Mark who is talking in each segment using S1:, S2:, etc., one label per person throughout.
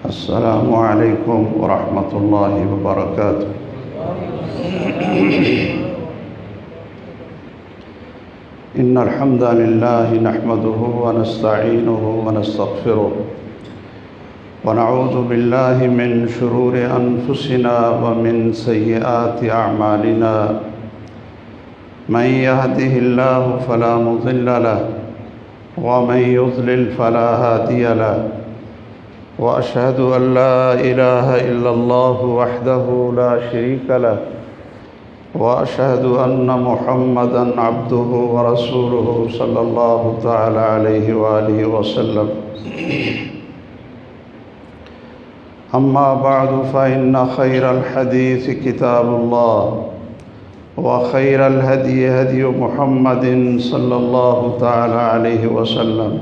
S1: السلام علیکم ورحمۃ اللہ وبرکاتہ۔ ان الحمد للہ نحمده ونستعینه ونستغفره ونعوذ باللہ من شرور انفسنا ومن سیئات اعمالنا، من يهده الله فلا مضل له ومن يضلل فلا هادي له، وأشهد أن لا إله إلا الله وحده لا شريك له، وأشهد أن محمدًا عبده ورسوله صلى الله تعالى عليه وآله وسلم. أما بعد فإن خير الحديث كتاب الله، وخير الهدي هدي محمد صلى الله تعالى عليه وسلم،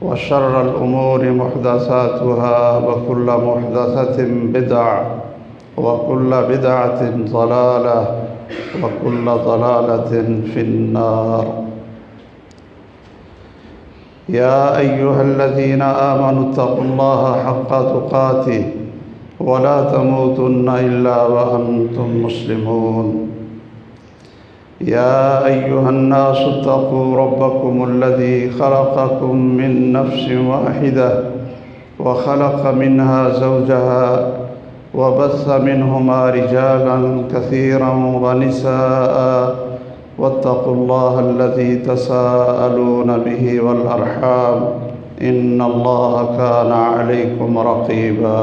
S1: وشر الأمور محدثاتها، وكل محدثة بدعة، وكل بدعة ضلالة، وكل ضلالة في النار. يا أيها الذين آمنوا اتقوا الله حق تقاته ولا تموتن إلا وأنتم مسلمون. يا أيها الناس اتقوا ربكم الذي خلقكم من نفس واحدة وخلق منها زوجها وبث منهما رجالا كثيرا ونساء، واتقوا الله الذي تساءلون به والأرحام إن الله كان عليكم رقيبا.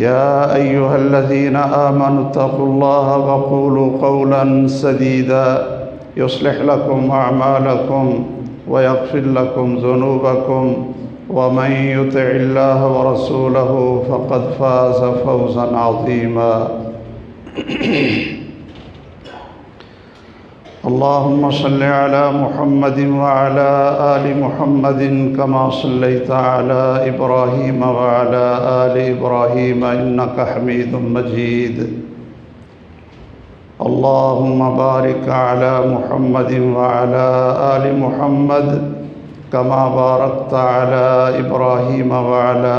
S1: يا أيها الذين آمنوا اتقوا الله وقولوا قولا سديدا يصلح لكم أعمالكم ويغفر لكم ذنوبكم، ومن يطع الله ورسوله فقد فاز فوزا عظيما. اللهم صل على محمد وعلى آل محمد كما صليت على إبراهيم وعلى آل إبراهيم إنك حميد مجيد. اللهم بارك على محمد وعلى آل محمد كما باركت على إبراهيم وعلى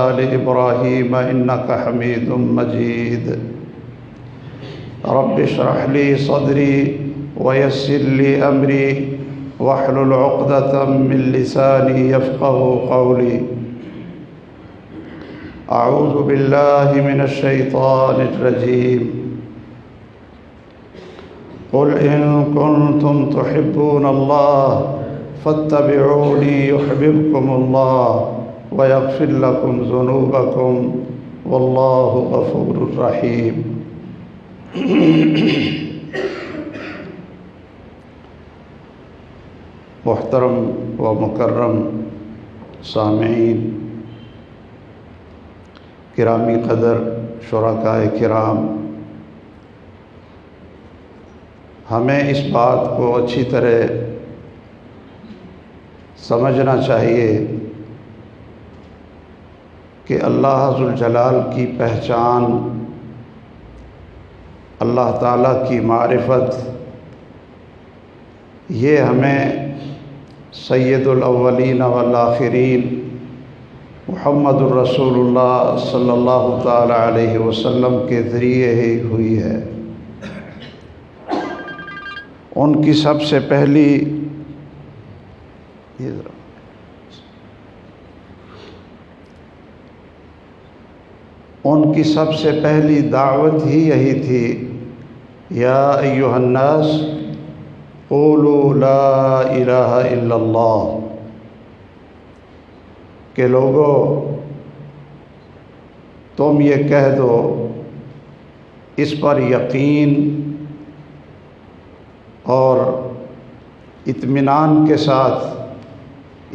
S1: آل إبراهيم إنك حميد مجيد. رب اشرح لي صدري ويسر لي أمري واحلل عقدة من لساني يفقه قولي. أعوذ بالله من الشيطان الرجيم. قل إن كنتم تحبون الله فاتبعوني يحببكم الله ويغفر لكم ذنوبكم والله غفور رحيم. محترم و مکرم سامعین، گرامی قدر شرکائے کرام، ہمیں اس بات کو اچھی طرح سمجھنا چاہیے کہ اللہ ذوالجلال کی پہچان، اللہ تعالیٰ کی معرفت، یہ ہمیں سید الاولین والآخرین محمد الرسول اللہ صلی اللہ تعالی علیہ وسلم کے ذریعے ہی ہوئی ہے. ان کی سب سے پہلی دعوت ہی یہی تھی، یا ایھا الناس قولوا لا الہ الا اللہ، کہ لوگو تم یہ کہہ دو، اس پر یقین اور اطمینان کے ساتھ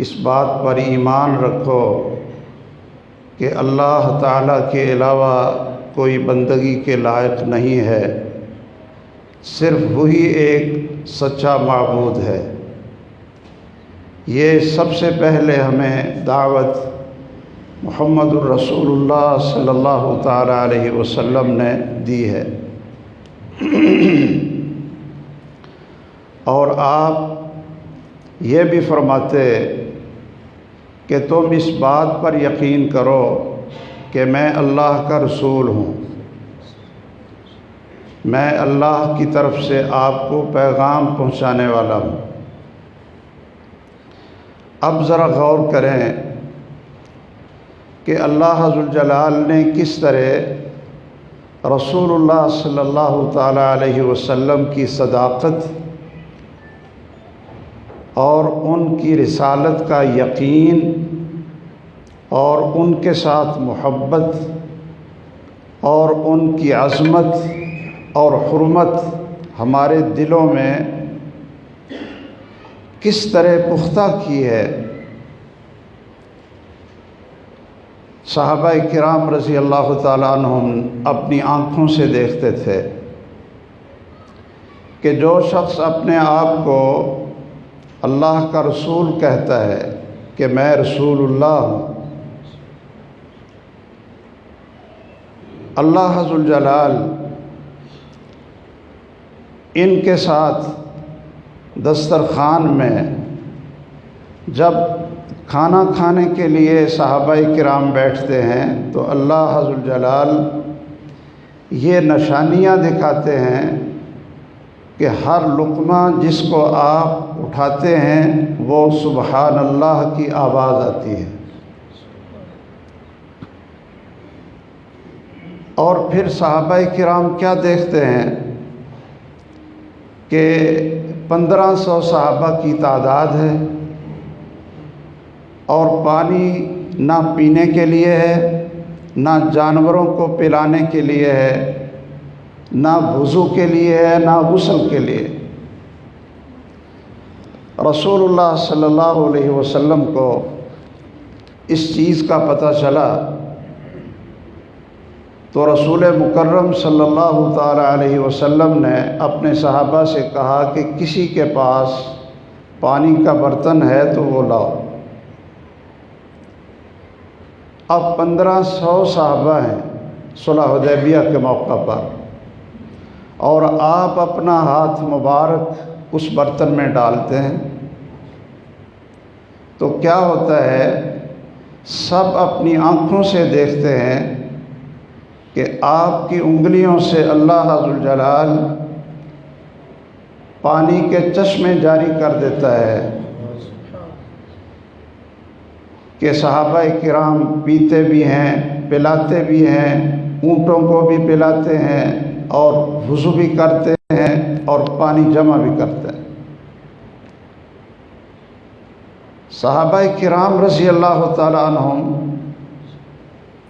S1: اس بات پر ایمان رکھو کہ اللہ تعالیٰ کے علاوہ کوئی بندگی کے لائق نہیں ہے، صرف وہی ایک سچا معبود ہے۔ یہ سب سے پہلے ہمیں دعوت محمد الرسول اللہ صلی اللہ تعالیٰ علیہ وسلم نے دی ہے، اور آپ یہ بھی فرماتے کہ تم اس بات پر یقین کرو کہ میں اللہ کا رسول ہوں، میں اللہ کی طرف سے آپ کو پیغام پہنچانے والا ہوں۔ اب ذرا غور کریں کہ اللہ ذوالجلال نے کس طرح رسول اللہ صلی اللہ تعالیٰ علیہ وسلم کی صداقت اور ان کی رسالت کا یقین اور ان کے ساتھ محبت اور ان کی عظمت اور حرمت ہمارے دلوں میں کس طرح پختہ کی ہے۔ صحابہ کرام رضی اللہ تعالیٰ عنہم اپنی آنکھوں سے دیکھتے تھے کہ جو شخص اپنے آپ کو اللہ کا رسول کہتا ہے کہ میں رسول اللہ ہوں، اللہ ذوالجلال ان کے ساتھ دسترخوان میں جب کھانا کھانے کے لیے صحابہ کرام بیٹھتے ہیں تو اللہ ذوالجلال یہ نشانیاں دکھاتے ہیں کہ ہر لقمہ جس کو آپ اٹھاتے ہیں وہ سبحان اللہ کی آواز آتی ہے، اور پھر صحابہ کرام کیا دیکھتے ہیں کہ 1500 صحابہ کی تعداد ہے، اور پانی نہ پینے کے لیے ہے، نہ جانوروں کو پلانے کے لیے ہے، نہ وضو کے لیے ہے، نہ غسل کے لیے۔ رسول اللہ صلی اللہ علیہ وسلم کو اس چیز کا پتہ چلا تو رسول مکرم صلی اللہ تعالیٰ علیہ وسلم نے اپنے صحابہ سے کہا کہ کسی کے پاس پانی کا برتن ہے تو وہ لاؤ۔ اب 1500 صحابہ ہیں صلح حدیبیہ کے موقع پر، اور آپ اپنا ہاتھ مبارک اس برتن میں ڈالتے ہیں تو کیا ہوتا ہے، سب اپنی آنکھوں سے دیکھتے ہیں کہ آپ کی انگلیوں سے اللہ ذوالجلال پانی کے چشمے جاری کر دیتا ہے کہ صحابہ کرام پیتے بھی ہیں، پلاتے بھی ہیں، اونٹوں کو بھی پلاتے ہیں، اور وضو بھی کرتے ہیں، اور پانی جمع بھی کرتے ہیں۔ صحابہ کرام رضی اللہ تعالیٰ عنہم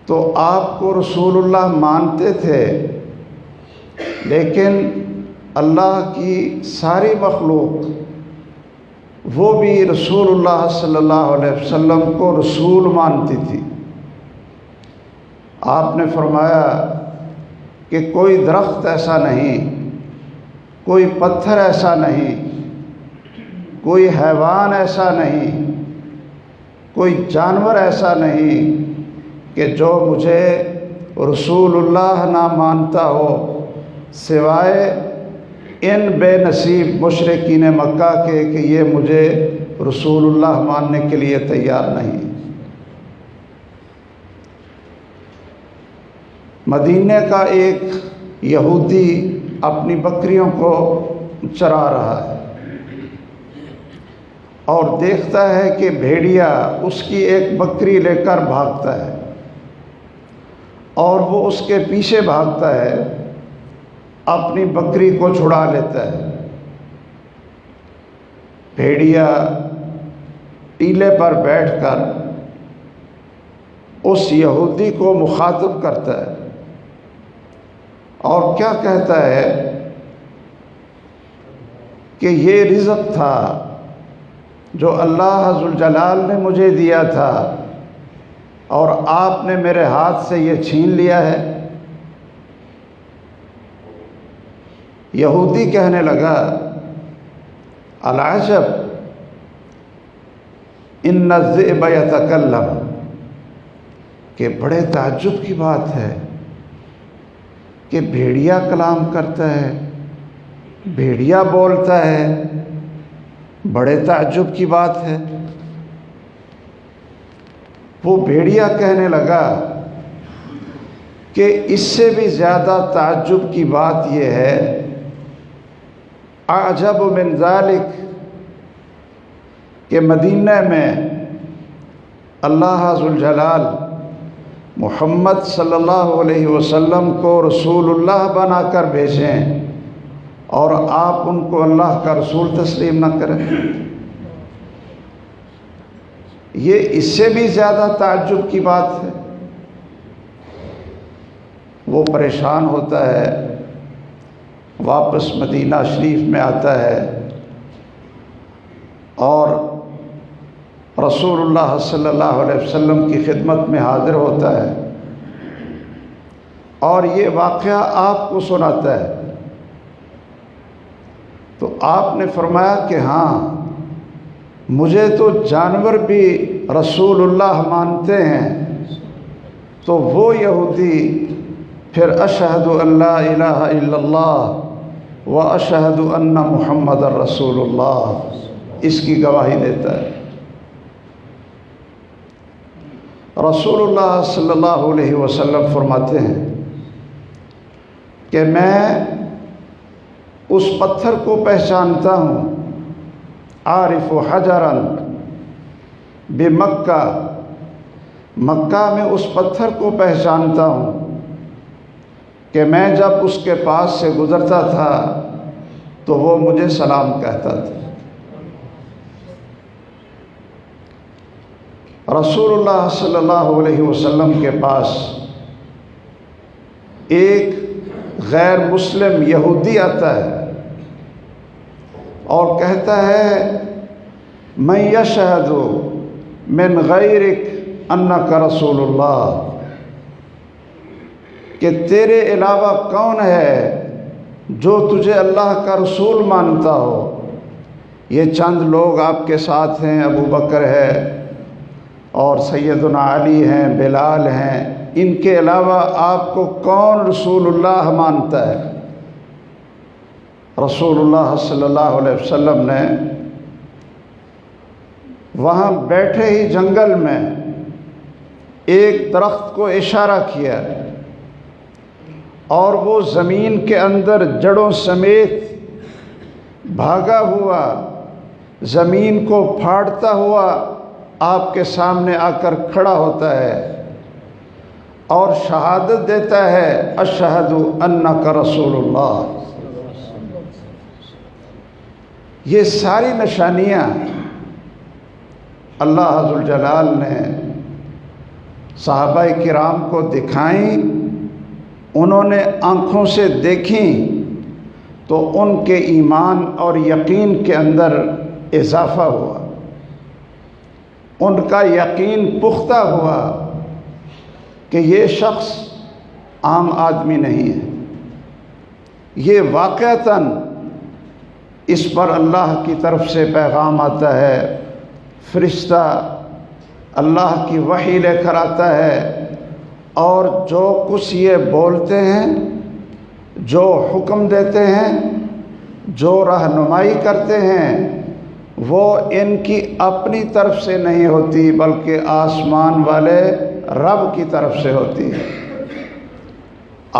S1: تو آپ کو رسول اللہ مانتے تھے، لیکن اللہ کی ساری مخلوق وہ بھی رسول اللہ صلی اللہ علیہ وسلم کو رسول مانتی تھی۔ آپ نے فرمایا کہ کوئی درخت ایسا نہیں، کوئی پتھر ایسا نہیں، کوئی حیوان ایسا نہیں، کوئی جانور ایسا نہیں کہ جو مجھے رسول اللہ نہ مانتا ہو سوائے ان بے نصیب مشرکین مکہ کے کہ یہ مجھے رسول اللہ ماننے کے لیے تیار نہیں۔ مدینے کا ایک یہودی اپنی بکریوں کو چرا رہا ہے اور دیکھتا ہے کہ بھیڑیا اس کی ایک بکری لے کر بھاگتا ہے، اور وہ اس کے پیچھے بھاگتا ہے، اپنی بکری کو چھڑا لیتا ہے۔ بھیڑیا ٹیلے پر بیٹھ کر اس یہودی کو مخاطب کرتا ہے اور کیا کہتا ہے کہ یہ رزق تھا جو اللہ ذوالجلال نے مجھے دیا تھا، اور آپ نے میرے ہاتھ سے یہ چھین لیا ہے۔ یہودی کہنے لگا العجب ان الذئب یتکلم، کہ بڑے تعجب کی بات ہے کہ بھیڑیا کلام کرتا ہے، بھیڑیا بولتا ہے، بڑے تعجب کی بات ہے۔ وہ بھیڑیا کہنے لگا کہ اس سے بھی زیادہ تعجب کی بات یہ ہے، اعجب من ذالک، کہ مدینہ میں اللہ ذوالجلال محمد صلی اللہ علیہ وسلم کو رسول اللہ بنا کر بھیجیں اور آپ ان کو اللہ کا رسول تسلیم نہ کریں۔ یہ اس سے بھی زیادہ تعجب کی بات ہے۔ وہ پریشان ہوتا ہے، واپس مدینہ شریف میں آتا ہے اور رسول اللہ صلی اللہ علیہ وسلم کی خدمت میں حاضر ہوتا ہے اور یہ واقعہ آپ کو سناتا ہے۔ تو آپ نے فرمایا کہ ہاں، مجھے تو جانور بھی رسول اللہ مانتے ہیں۔ تو وہ یہودی پھر اشہد ان لا الہ الا اللہ و اشہد ان محمد رسول اللہ اس کی گواہی دیتا ہے۔ رسول اللہ صلی اللہ علیہ وسلم فرماتے ہیں کہ میں اس پتھر کو پہچانتا ہوں، عارف حجرا بمکہ، مکہ میں اس پتھر کو پہچانتا ہوں کہ میں جب اس کے پاس سے گزرتا تھا تو وہ مجھے سلام کہتا تھا۔ رسول اللہ صلی اللہ علیہ وسلم کے پاس ایک غیر مسلم یہودی آتا ہے اور کہتا ہے من یشہد من غیرک انک رسول اللہ، کہ تیرے علاوہ کون ہے جو تجھے اللہ کا رسول مانتا ہو؟ یہ چند لوگ آپ کے ساتھ ہیں، ابو بکر ہے اور سیدنا علی ہیں، بلال ہیں، ان کے علاوہ آپ کو کون رسول اللہ مانتا ہے؟ رسول اللہ صلی اللہ علیہ وسلم نے وہاں بیٹھے ہی جنگل میں ایک درخت کو اشارہ کیا اور وہ زمین کے اندر جڑوں سمیت بھاگا ہوا، زمین کو پھاڑتا ہوا آپ کے سامنے آ کر کھڑا ہوتا ہے اور شہادت دیتا ہے اشہد انک رسول اللہ۔ یہ ساری نشانیاں اللہ ذوالجلال نے صحابہ کرام کو دکھائیں، انہوں نے آنکھوں سے دیکھیں تو ان کے ایمان اور یقین کے اندر اضافہ ہوا، ان کا یقین پختہ ہوا کہ یہ شخص عام آدمی نہیں ہے، یہ واقعتاً اس پر اللہ کی طرف سے پیغام آتا ہے، فرشتہ اللہ کی وحی لے کر آتا ہے اور جو کچھ یہ بولتے ہیں، جو حکم دیتے ہیں، جو رہنمائی کرتے ہیں، وہ ان کی اپنی طرف سے نہیں ہوتی بلکہ آسمان والے رب کی طرف سے ہوتی ہے۔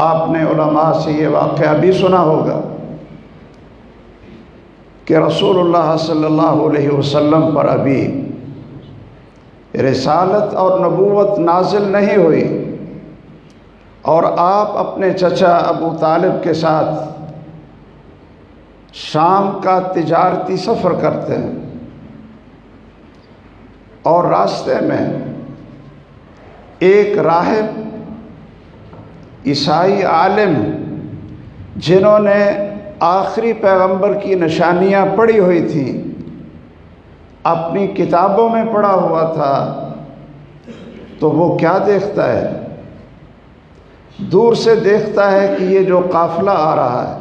S1: آپ نے علماء سے یہ واقعہ بھی سنا ہوگا کہ رسول اللہ صلی اللہ علیہ وسلم پر ابھی رسالت اور نبوت نازل نہیں ہوئی اور آپ اپنے چچا ابو طالب کے ساتھ شام کا تجارتی سفر کرتے ہیں اور راستے میں ایک راہب عیسائی عالم جنہوں نے آخری پیغمبر کی نشانیاں پڑھی ہوئی تھیں، اپنی کتابوں میں پڑھا ہوا تھا، تو وہ کیا دیکھتا ہے؟ دور سے دیکھتا ہے کہ یہ جو قافلہ آ رہا ہے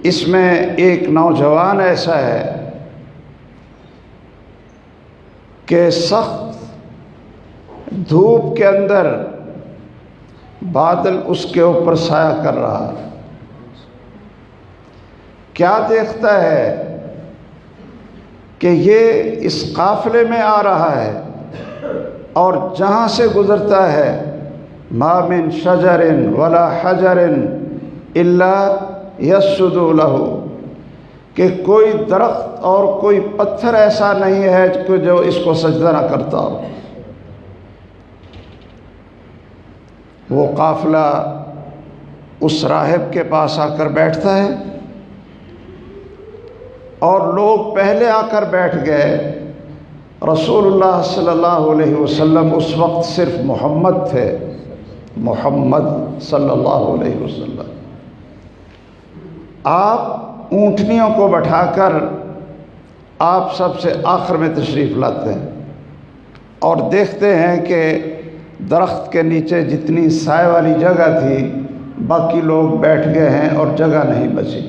S1: اس میں ایک نوجوان ایسا ہے کہ سخت دھوپ کے اندر بادل اس کے اوپر سایہ کر رہا ہے۔ کیا دیکھتا ہے کہ یہ اس قافلے میں آ رہا ہے اور جہاں سے گزرتا ہے ما من شجر ولا حجر الا یسجد لہ، کہ کوئی درخت اور کوئی پتھر ایسا نہیں ہے کہ جو اس کو سجدہ نہ کرتا ہو۔ وہ قافلہ اس راہب کے پاس آ کر بیٹھتا ہے اور لوگ پہلے آ کر بیٹھ گئے۔ رسول اللہ صلی اللہ علیہ وسلم اس وقت صرف محمد تھے، محمد صلی اللہ علیہ وسلم۔ آپ اونٹنیوں کو بٹھا کر آپ سب سے آخر میں تشریف لاتے ہیں اور دیکھتے ہیں کہ درخت کے نیچے جتنی سائے والی جگہ تھی باقی لوگ بیٹھ گئے ہیں اور جگہ نہیں بچی۔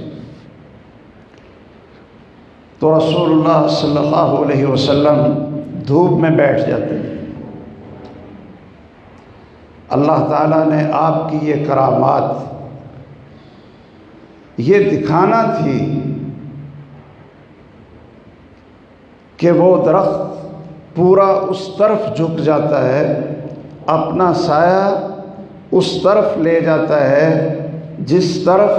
S1: تو رسول اللہ صلی اللہ علیہ وسلم دھوپ میں بیٹھ جاتے ہیں۔ اللہ تعالیٰ نے آپ کی یہ کرامات یہ دکھانا تھی کہ وہ درخت پورا اس طرف جھک جاتا ہے، اپنا سایہ اس طرف لے جاتا ہے جس طرف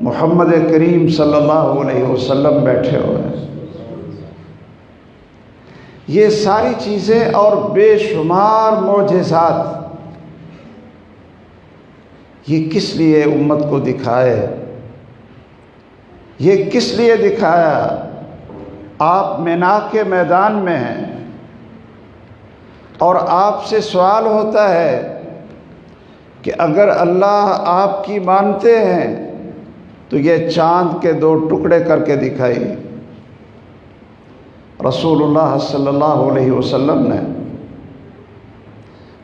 S1: محمد کریم صلی اللہ علیہ وسلم بیٹھے ہوئے ہیں۔ یہ ساری چیزیں اور بے شمار معجزات یہ کس لیے امت کو دکھائے؟ یہ کس لیے دکھایا؟ آپ مینا کے میدان میں ہیں اور آپ سے سوال ہوتا ہے کہ اگر اللہ آپ کی مانتے ہیں تو یہ چاند کے 2 ٹکڑے کر کے دکھائیے۔ رسول اللہ صلی اللہ علیہ وسلم نے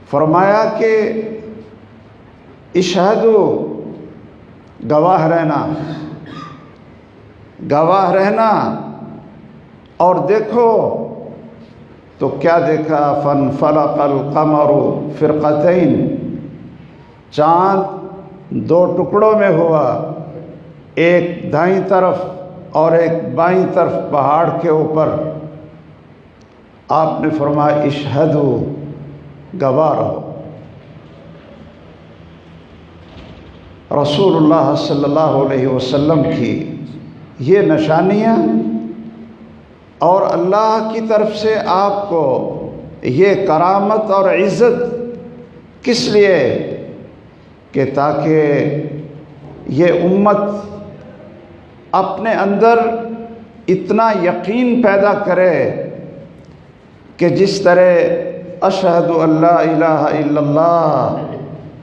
S1: فرمایا کہ اشہدو، گواہ رہنا، گواہ رہنا، اور دیکھو تو کیا دیکھا؟ فانفلق القمر فرقتین، چاند 2 ٹکڑوں میں ہوا، ایک دائیں طرف اور ایک بائیں طرف پہاڑ کے اوپر۔ آپ نے فرمایا اشہدو، گواہ رہو۔ رسول اللہ صلی اللہ علیہ وسلم کی یہ نشانیاں اور اللہ کی طرف سے آپ کو یہ کرامت اور عزت کس لیے؟ کہ تاکہ یہ امت اپنے اندر اتنا یقین پیدا کرے کہ جس طرح اشہد ان لا الہ الا اللہ،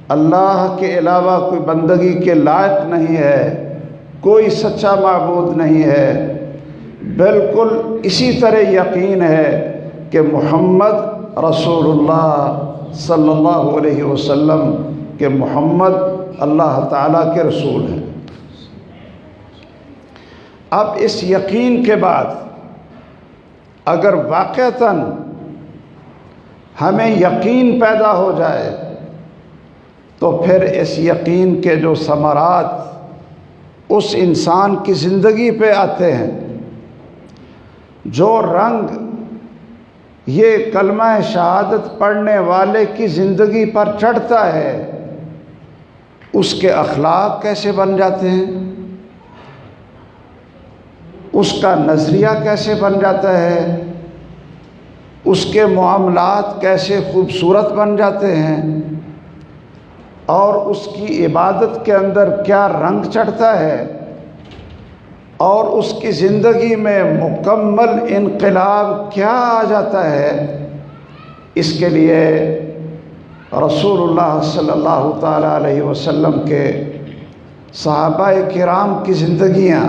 S1: اللہ کے علاوہ کوئی بندگی کے لائق نہیں ہے، کوئی سچا معبود نہیں ہے، بالکل اسی طرح یقین ہے کہ محمد رسول اللہ صلی اللہ علیہ وسلم کہ محمد اللہ تعالیٰ کے رسول ہیں۔ اب اس یقین کے بعد اگر واقعتاً ہمیں یقین پیدا ہو جائے تو پھر اس یقین کے جو ثمرات اس انسان کی زندگی پہ آتے ہیں، جو رنگ یہ کلمہ شہادت پڑھنے والے کی زندگی پر چڑھتا ہے، اس کے اخلاق کیسے بن جاتے ہیں، اس کا نظریہ کیسے بن جاتا ہے، اس کے معاملات کیسے خوبصورت بن جاتے ہیں، اور اس کی عبادت کے اندر کیا رنگ چڑھتا ہے، اور اس کی زندگی میں مکمل انقلاب کیا آ جاتا ہے۔ اس کے لیے رسول اللہ صلی اللہ تعالیٰ علیہ وسلم کے صحابہ کرام کی زندگیاں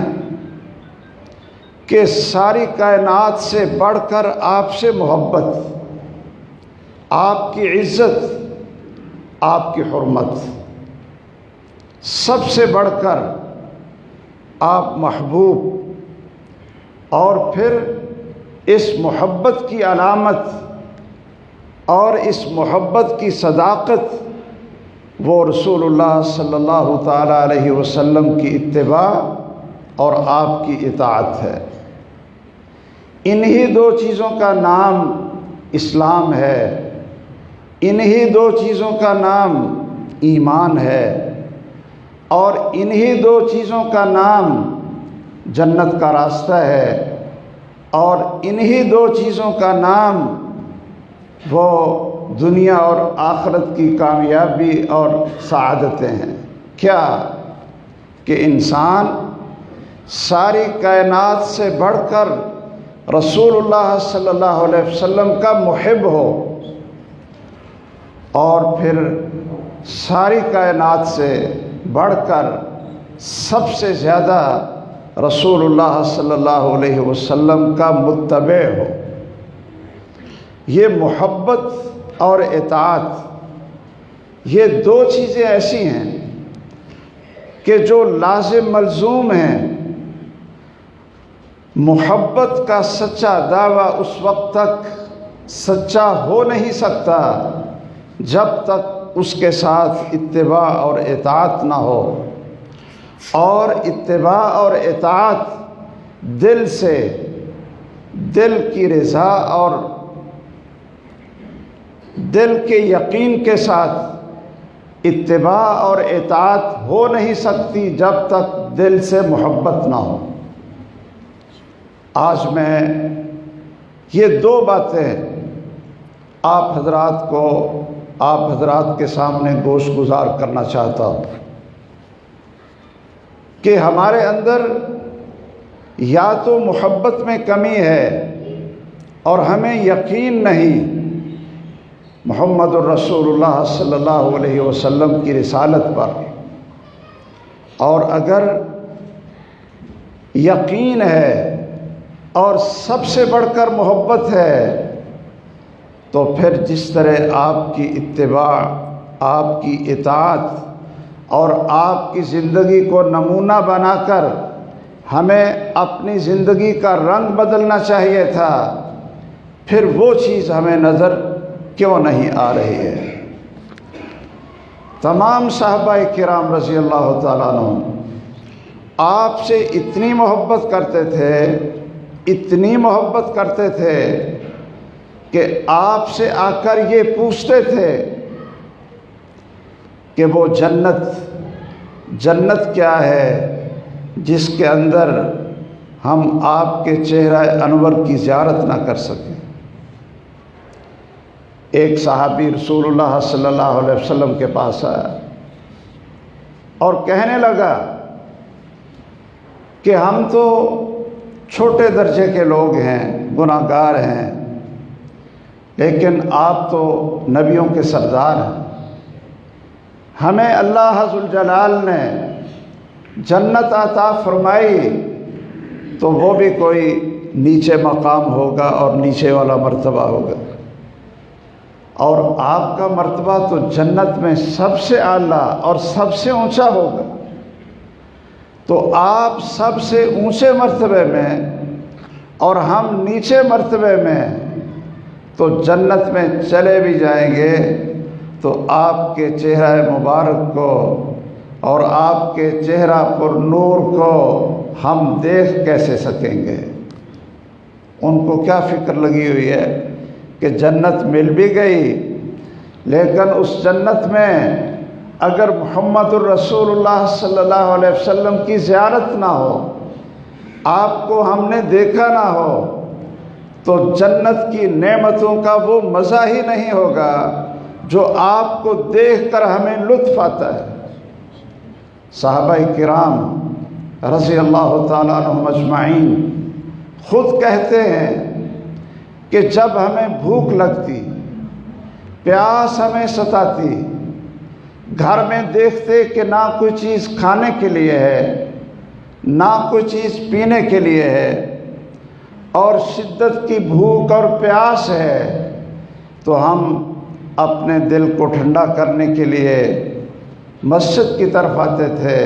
S1: کہ ساری کائنات سے بڑھ کر آپ سے محبت، آپ کی عزت، آپ کی حرمت، سب سے بڑھ کر آپ محبوب، اور پھر اس محبت کی علامت اور اس محبت کی صداقت وہ رسول اللہ صلی اللہ تعالیٰ علیہ وسلم کی اتباع اور آپ کی اطاعت ہے۔ انہی دو چیزوں کا نام اسلام ہے، انہی دو چیزوں کا نام ایمان ہے، اور انہی دو چیزوں کا نام جنت کا راستہ ہے، اور انہی دو چیزوں کا نام وہ دنیا اور آخرت کی کامیابی اور سعادتیں ہیں۔ کیا کہ انسان ساری کائنات سے بڑھ کر رسول اللہ صلی اللہ علیہ وسلم کا محب ہو، اور پھر ساری کائنات سے بڑھ کر سب سے زیادہ رسول اللہ صلی اللہ علیہ وسلم کا متبع ہو۔ یہ محبت اور اطاعت، یہ دو چیزیں ایسی ہیں کہ جو لازم ملزوم ہیں۔ محبت کا سچا دعویٰ اس وقت تک سچا ہو نہیں سکتا جب تک اس کے ساتھ اتباع اور اطاعت نہ ہو، اور اتباع اور اطاعت دل سے، دل کی رضا اور دل کے یقین کے ساتھ اتباع اور اطاعت ہو نہیں سکتی جب تک دل سے محبت نہ ہو۔ آج میں یہ دو باتیں آپ حضرات کے سامنے گوش گزار کرنا چاہتا ہوں کہ ہمارے اندر یا تو محبت میں کمی ہے اور ہمیں یقین نہیں محمد الرسول اللہ صلی اللہ علیہ وسلم کی رسالت پر، اور اگر یقین ہے اور سب سے بڑھ کر محبت ہے تو پھر جس طرح آپ کی اتباع، آپ کی اطاعت اور آپ کی زندگی کو نمونہ بنا کر ہمیں اپنی زندگی کا رنگ بدلنا چاہیے تھا، پھر وہ چیز ہمیں نظر کیوں نہیں آ رہی ہے؟ تمام صحابہ کرام رضی اللہ تعالیٰ عنہ آپ سے اتنی محبت کرتے تھے، اتنی محبت کرتے تھے کہ آپ سے آ کر یہ پوچھتے تھے کہ وہ جنت کیا ہے جس کے اندر ہم آپ کے چہرہ انور کی زیارت نہ کر سکیں۔ ایک صحابی رسول اللہ صلی اللہ علیہ وسلم کے پاس آیا اور کہنے لگا کہ ہم تو چھوٹے درجے کے لوگ ہیں، گناہ گار ہیں، لیکن آپ تو نبیوں کے سردار ہیں، ہمیں اللہ ذوالجلال نے جنت عطا فرمائی تو وہ بھی کوئی نیچے مقام ہوگا اور نیچے والا مرتبہ ہوگا، اور آپ کا مرتبہ تو جنت میں سب سے اعلیٰ اور سب سے اونچا ہوگا، تو آپ سب سے اونچے مرتبے میں اور ہم نیچے مرتبے میں، تو جنت میں چلے بھی جائیں گے تو آپ کے چہرہ مبارک کو اور آپ کے چہرہ پر نور کو ہم دیکھ کیسے سکیں گے؟ ان کو کیا فکر لگی ہوئی ہے کہ جنت مل بھی گئی، لیکن اس جنت میں اگر محمد الرسول اللہ صلی اللہ علیہ وسلم کی زیارت نہ ہو، آپ کو ہم نے دیکھا نہ ہو، تو جنت کی نعمتوں کا وہ مزہ ہی نہیں ہوگا جو آپ کو دیکھ کر ہمیں لطف آتا ہے۔ صحابہ کرام رضی اللہ تعالیٰ عنہم اجمعین خود کہتے ہیں کہ جب ہمیں بھوک لگتی، پیاس ہمیں ستاتی، گھر میں دیکھتے کہ نہ کوئی چیز کھانے کے لیے ہے، نہ کوئی چیز پینے کے لیے ہے، اور شدت کی بھوک اور پیاس ہے، تو ہم اپنے دل کو ٹھنڈا کرنے کے لیے مسجد کی طرف آتے تھے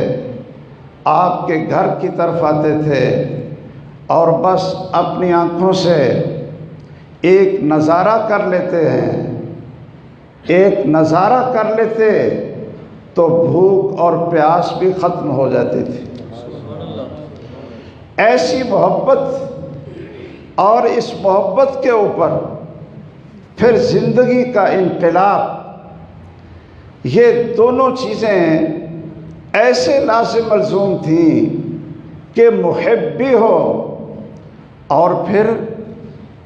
S1: آپ کے گھر کی طرف آتے تھے اور بس اپنی آنکھوں سے ایک نظارہ کر لیتے ہیں، ایک نظارہ کر لیتے تو بھوک اور پیاس بھی ختم ہو جاتی تھی۔ ایسی محبت، اور اس محبت کے اوپر پھر زندگی کا انقلاب، یہ دونوں چیزیں ایسے لازم ملزوم تھیں کہ محب بھی ہو اور پھر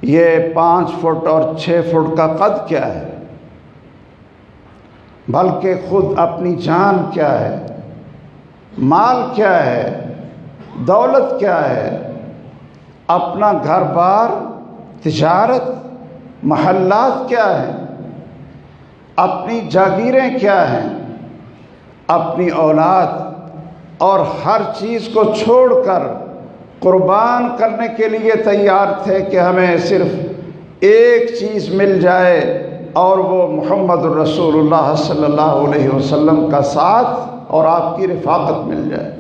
S1: یہ 5 فٹ اور 6 فٹ کا قد کیا ہے، بلکہ خود اپنی جان کیا ہے، مال کیا ہے، دولت کیا ہے، اپنا گھر بار، تجارت، محلات کیا ہیں، اپنی جاگیریں کیا ہیں، اپنی اولاد، اور ہر چیز کو چھوڑ کر قربان کرنے کے لیے تیار تھے کہ ہمیں صرف ایک چیز مل جائے اور وہ محمد الرسول اللہ صلی اللہ علیہ وسلم کا ساتھ اور آپ کی رفاقت مل جائے۔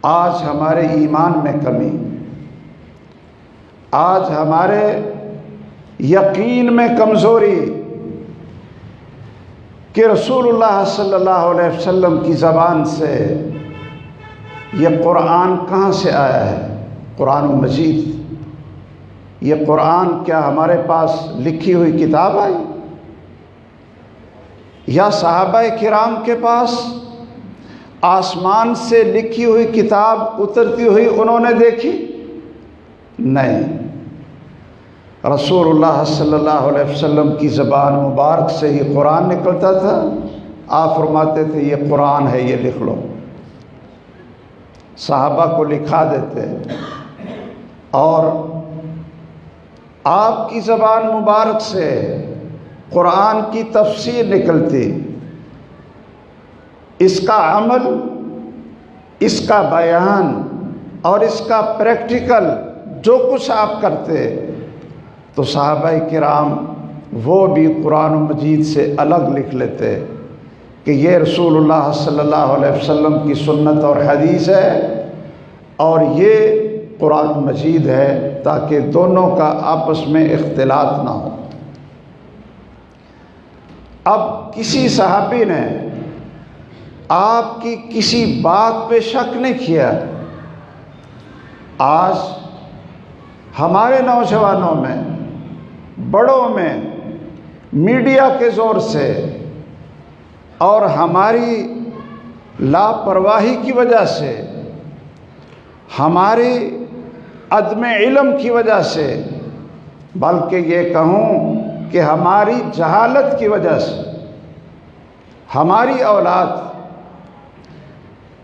S1: آج ہمارے ایمان میں کمی، آج ہمارے یقین میں کمزوری کہ رسول اللہ صلی اللہ علیہ وسلم کی زبان سے یہ قرآن کہاں سے آیا ہے، قرآن مجید، یہ قرآن کیا ہمارے پاس لکھی ہوئی کتاب آئی یا صحابہ کرام کے پاس آسمان سے لکھی ہوئی کتاب اترتی ہوئی انہوں نے دیکھی؟ نہیں، رسول اللہ صلی اللہ علیہ وسلم کی زبان مبارک سے ہی قرآن نکلتا تھا۔ آپ فرماتے تھے یہ قرآن ہے، یہ لکھ لو، صحابہ کو لکھا دیتے، اور آپ کی زبان مبارک سے قرآن کی تفسیر نکلتی، اس کا عمل، اس کا بیان اور اس کا پریکٹیکل جو کچھ آپ کرتے تو صحابہ کرام وہ بھی قرآن مجید سے الگ لکھ لیتے کہ یہ رسول اللہ صلی اللہ علیہ وسلم کی سنت اور حدیث ہے اور یہ قرآن مجید ہے، تاکہ دونوں کا آپس میں اختلاط نہ ہو۔ اب کسی صحابی نے آپ کی کسی بات پہ شک نہیں کیا۔ آج ہمارے نوجوانوں میں، بڑوں میں، میڈیا کے زور سے اور ہماری لاپرواہی کی وجہ سے، ہماری عدم علم کی وجہ سے، بلکہ یہ کہوں کہ ہماری جہالت کی وجہ سے، ہماری اولاد،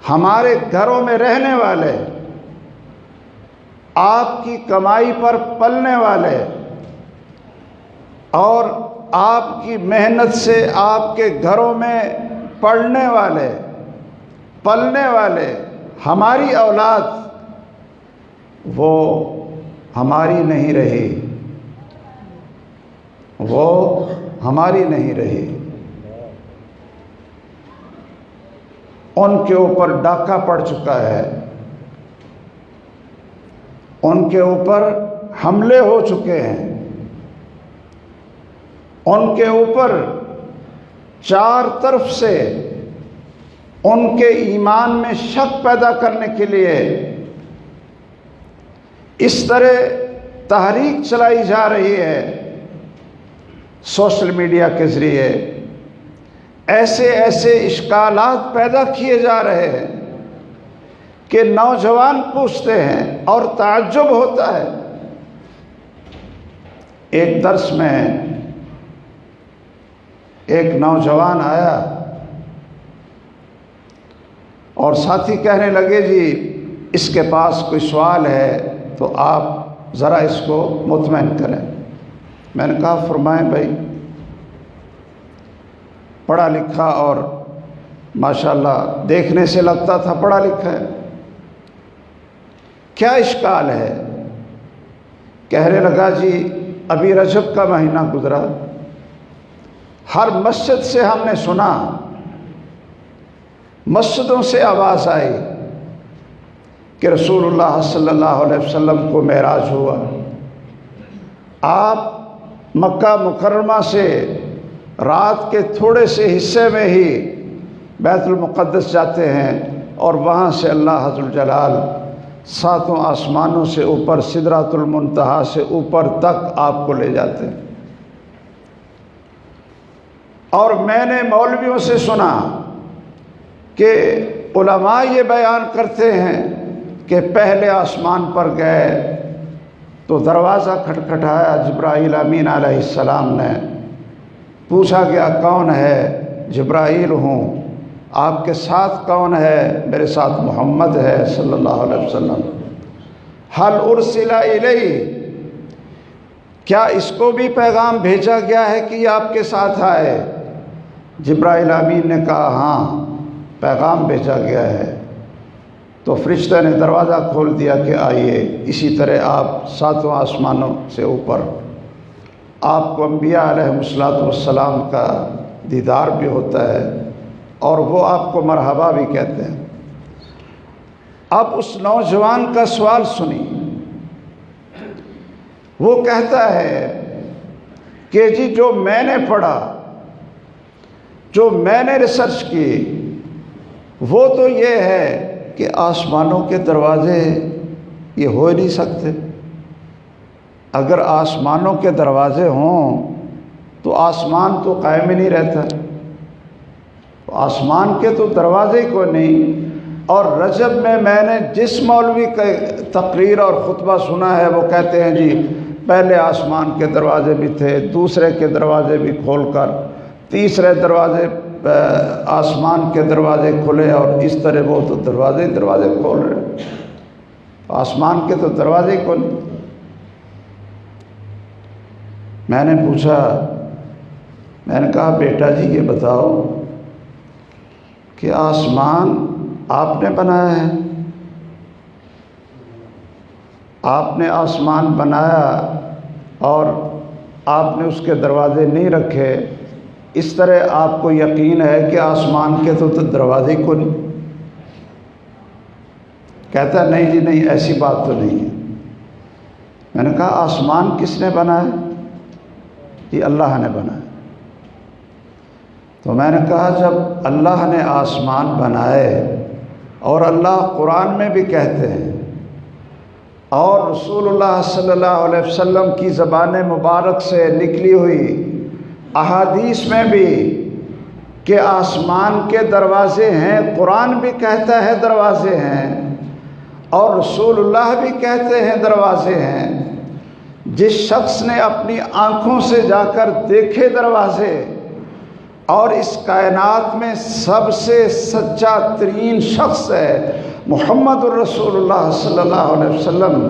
S1: ہمارے گھروں میں رہنے والے، آپ کی کمائی پر پلنے والے اور آپ کی محنت سے آپ کے گھروں میں پڑھنے والے، پلنے والے، ہماری اولاد، وہ ہماری نہیں رہی، وہ ہماری نہیں رہی۔ ان کے اوپر ڈاکہ پڑ چکا ہے، ان کے اوپر حملے ہو چکے ہیں، ان کے اوپر چار طرف سے ان کے ایمان میں شک پیدا کرنے کے لیے اس طرح تحریک چلائی جا رہی ہے سوشل میڈیا کے ذریعے، ایسے ایسے اشکالات پیدا کیے جا رہے ہیں کہ نوجوان پوچھتے ہیں اور تعجب ہوتا ہے۔ ایک درس میں ایک نوجوان آیا اور ساتھی کہنے لگے جی اس کے پاس کوئی سوال ہے تو آپ ذرا اس کو مطمئن کریں۔ میں نے کہا فرمائیں بھائی، پڑھا لکھا اور ماشاءاللہ دیکھنے سے لگتا تھا پڑھا لکھا ہے، کیا اشکال ہے؟ کہنے لگا جی ابھی رجب کا مہینہ گزرا، ہر مسجد سے ہم نے سنا مسجدوں سے آواز آئی کہ رسول اللہ صلی اللہ علیہ وسلم کو معراج ہوا، آپ مکہ مکرمہ سے رات کے تھوڑے سے حصے میں ہی بیت المقدس جاتے ہیں اور وہاں سے اللہ عز الجلال ساتوں آسمانوں سے اوپر سدرۃ المنتہا سے اوپر تک آپ کو لے جاتے ہیں۔ اور میں نے مولویوں سے سنا کہ علماء یہ بیان کرتے ہیں کہ پہلے آسمان پر گئے تو دروازہ کھٹکھٹایا جبرائیل امین علیہ السلام نے، پوچھا گیا کون ہے؟ جبرائیل ہوں۔ آپ کے ساتھ کون ہے؟ میرے ساتھ محمد ہے صلی اللہ علیہ وسلم۔ حل ارسل الیہ، کیا اس کو بھی پیغام بھیجا گیا ہے کہ یہ آپ کے ساتھ آئے؟ جبرائیل امین نے کہا ہاں پیغام بھیجا گیا ہے۔ تو فرشتہ نے دروازہ کھول دیا کہ آئیے۔ اسی طرح آپ ساتوں آسمانوں سے اوپر، آپ کو انبیاء علیہ السلام کا دیدار بھی ہوتا ہے اور وہ آپ کو مرحبا بھی کہتے ہیں۔ اب اس نوجوان کا سوال سنی، وہ کہتا ہے کہ جی جو میں نے پڑھا، جو میں نے ریسرچ کی، وہ تو یہ ہے کہ آسمانوں کے دروازے یہ ہو ہی نہیں سکتے۔ اگر آسمانوں کے دروازے ہوں تو آسمان تو قائم ہی نہیں رہتا، آسمان کے تو دروازے کو نہیں۔ اور رجب میں نے جس مولوی کا تقریر اور خطبہ سنا ہے وہ کہتے ہیں جی پہلے آسمان کے دروازے بھی تھے، دوسرے کے دروازے بھی کھول کر تیسرے دروازے آسمان کے دروازے کھلے اور اس طرح وہ تو دروازے کھول رہے، آسمان کے تو دروازے کھول۔ میں نے پوچھا، میں نے کہا بیٹا جی یہ بتاؤ کہ آسمان آپ نے بنایا ہے، آپ نے آسمان بنایا اور آپ نے اس کے دروازے نہیں رکھے، اس طرح آپ کو یقین ہے کہ آسمان کے تو دروازے کو نہیں؟ کہتا نہیں جی نہیں ایسی بات تو نہیں ہے۔ میں نے کہا آسمان کس نے بنایا؟ یہ اللہ نے بنایا۔ تو میں نے کہا جب اللہ نے آسمان بنائے اور اللہ قرآن میں بھی کہتے ہیں اور رسول اللہ صلی اللہ علیہ وسلم کی زبان مبارک سے نکلی ہوئی احادیث میں بھی کہ آسمان کے دروازے ہیں، قرآن بھی کہتا ہے دروازے ہیں اور رسول اللہ بھی کہتے ہیں دروازے ہیں۔ جس شخص نے اپنی آنکھوں سے جا کر دیکھے دروازے اور اس کائنات میں سب سے سچا ترین شخص ہے محمد الرسول اللہ صلی اللہ علیہ وسلم،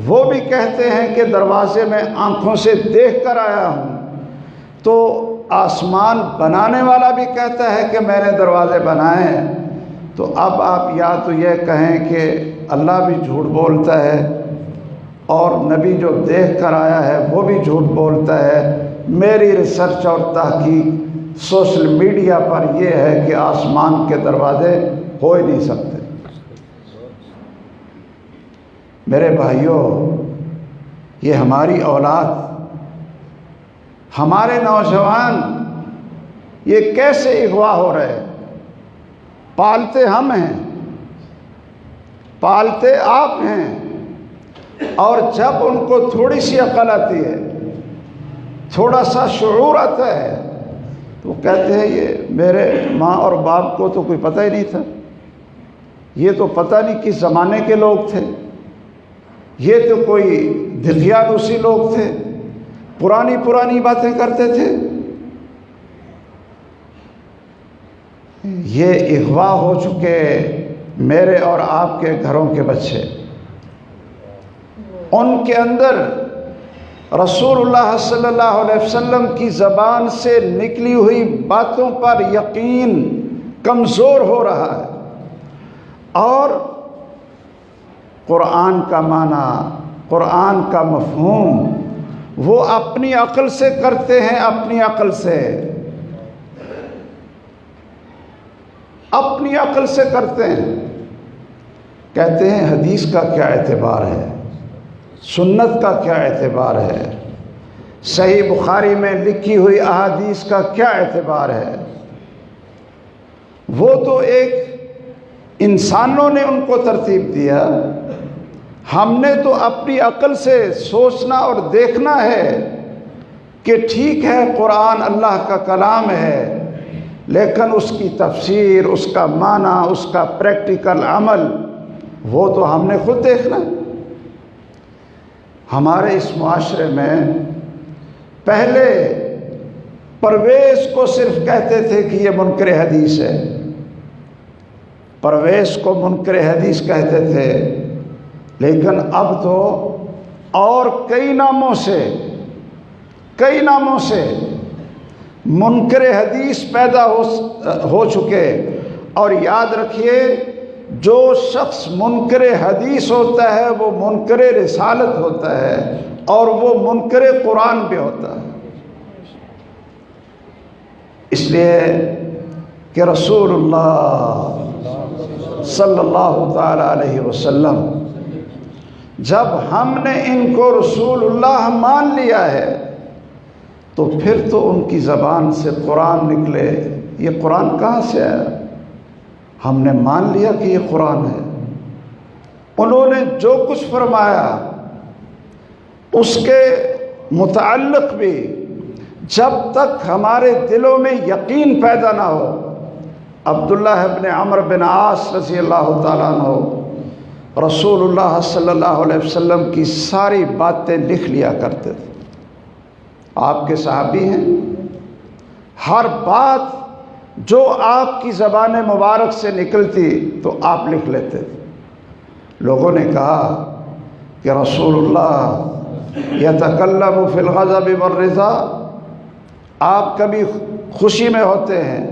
S1: وہ بھی کہتے ہیں کہ دروازے میں آنکھوں سے دیکھ کر آیا ہوں، تو آسمان بنانے والا بھی کہتا ہے کہ میں نے دروازے بنائے ہیں۔ تو اب آپ یا تو یہ کہیں کہ اللہ بھی جھوٹ بولتا ہے اور نبی جو دیکھ کر آیا ہے وہ بھی جھوٹ بولتا ہے۔ میری ریسرچ اور تحقیق سوشل میڈیا پر یہ ہے کہ آسمان کے دروازے ہو ہی نہیں سکتے۔ میرے بھائیوں، یہ ہماری اولاد، ہمارے نوجوان یہ کیسے اغوا ہو رہے ہیں؟ پالتے ہم ہیں، پالتے آپ ہیں، اور جب ان کو تھوڑی سی عقل آتی ہے، تھوڑا سا شعور آتا ہے، تو کہتے ہیں یہ میرے ماں اور باپ کو تو کوئی پتہ ہی نہیں تھا، یہ تو پتہ نہیں کس زمانے کے لوگ تھے، یہ تو کوئی دقیانوسی لوگ تھے، پرانی باتیں کرتے تھے۔ یہ اغوا ہو چکے میرے اور آپ کے گھروں کے بچے، ان کے اندر رسول اللہ صلی اللہ علیہ وسلم کی زبان سے نکلی ہوئی باتوں پر یقین کمزور ہو رہا ہے، اور قرآن کا معنی، قرآن کا مفہوم وہ اپنی عقل سے کرتے ہیں، اپنی عقل سے۔ اپنی عقل سے کرتے ہیں، کہتے ہیں حدیث کا کیا اعتبار ہے، سنت کا کیا اعتبار ہے، صحیح بخاری میں لکھی ہوئی احادیث کا کیا اعتبار ہے۔ وہ تو ایک انسانوں نے ان کو ترتیب دیا، ہم نے تو اپنی عقل سے سوچنا اور دیکھنا ہے کہ ٹھیک ہے قرآن اللہ کا کلام ہے، لیکن اس کی تفسیر، اس کا معنی، اس کا پریکٹیکل عمل وہ تو ہم نے خود دیکھنا ہے۔ ہمارے اس معاشرے میں پہلے پرویز کو صرف کہتے تھے کہ یہ منکر حدیث ہے، پرویز کو منکر حدیث کہتے تھے، لیکن اب تو اور کئی ناموں سے منکر حدیث پیدا ہو چکے۔ اور یاد رکھیے، جو شخص منکر حدیث ہوتا ہے وہ منکر رسالت ہوتا ہے، اور وہ منکر قرآن بھی ہوتا ہے۔ اس لیے کہ رسول اللہ صلی اللہ تعالی علیہ وسلم، جب ہم نے ان کو رسول اللہ مان لیا ہے تو پھر تو ان کی زبان سے قرآن نکلے۔ یہ قرآن کہاں سے آیا؟ ہم نے مان لیا کہ یہ قرآن ہے۔ انہوں نے جو کچھ فرمایا اس کے متعلق بھی جب تک ہمارے دلوں میں یقین پیدا نہ ہو، عبداللہ ابن عمرو بن عاص رضی اللہ تعالیٰ عنہ رسول اللہ صلی اللہ علیہ وسلم کی ساری باتیں لکھ لیا کرتے تھے۔ آپ کے صحابی ہیں، ہر بات جو آپ کی زبان مبارک سے نکلتی تو آپ لکھ لیتے تھے۔ لوگوں نے کہا کہ رسول اللہ یتکلم فی الغضب والرضا، آپ کبھی خوشی میں ہوتے ہیں،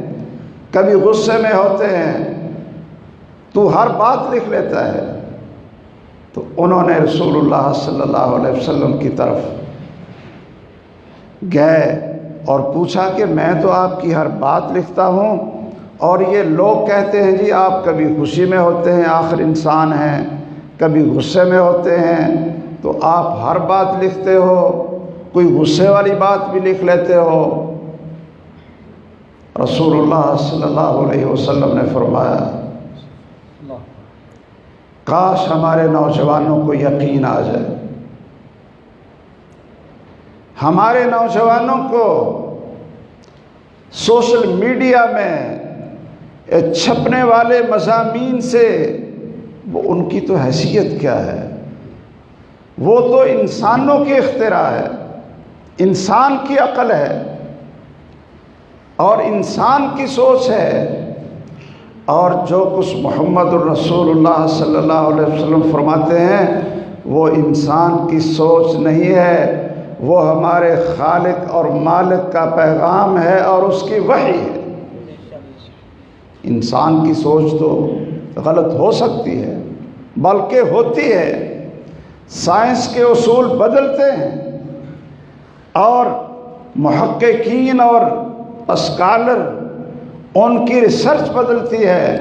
S1: کبھی غصے میں ہوتے ہیں، تو ہر بات لکھ لیتا ہے۔ تو انہوں نے رسول اللہ صلی اللہ علیہ وسلم کی طرف گئے اور پوچھا کہ میں تو آپ کی ہر بات لکھتا ہوں، اور یہ لوگ کہتے ہیں جی آپ کبھی خوشی میں ہوتے ہیں، آخر انسان ہیں، کبھی غصے میں ہوتے ہیں، تو آپ ہر بات لکھتے ہو، کوئی غصے والی بات بھی لکھ لیتے ہو۔ رسول اللہ صلی اللہ علیہ وسلم نے فرمایا، کاش ہمارے نوجوانوں کو یقین آ جائے، ہمارے نوجوانوں کو سوشل میڈیا میں چھپنے والے مضامین سے وہ ان کی تو حیثیت کیا ہے، وہ تو انسانوں کی اختراع ہے، انسان کی عقل ہے اور انسان کی سوچ ہے، اور جو کچھ محمد الرسول اللہ صلی اللہ علیہ وسلم فرماتے ہیں وہ انسان کی سوچ نہیں ہے، وہ ہمارے خالق اور مالک کا پیغام ہے اور اس کی وحی ہے۔ انسان کی سوچ تو غلط ہو سکتی ہے، بلکہ ہوتی ہے، سائنس کے اصول بدلتے ہیں اور محققین اور اسکالر ان کی ریسرچ بدلتی ہے۔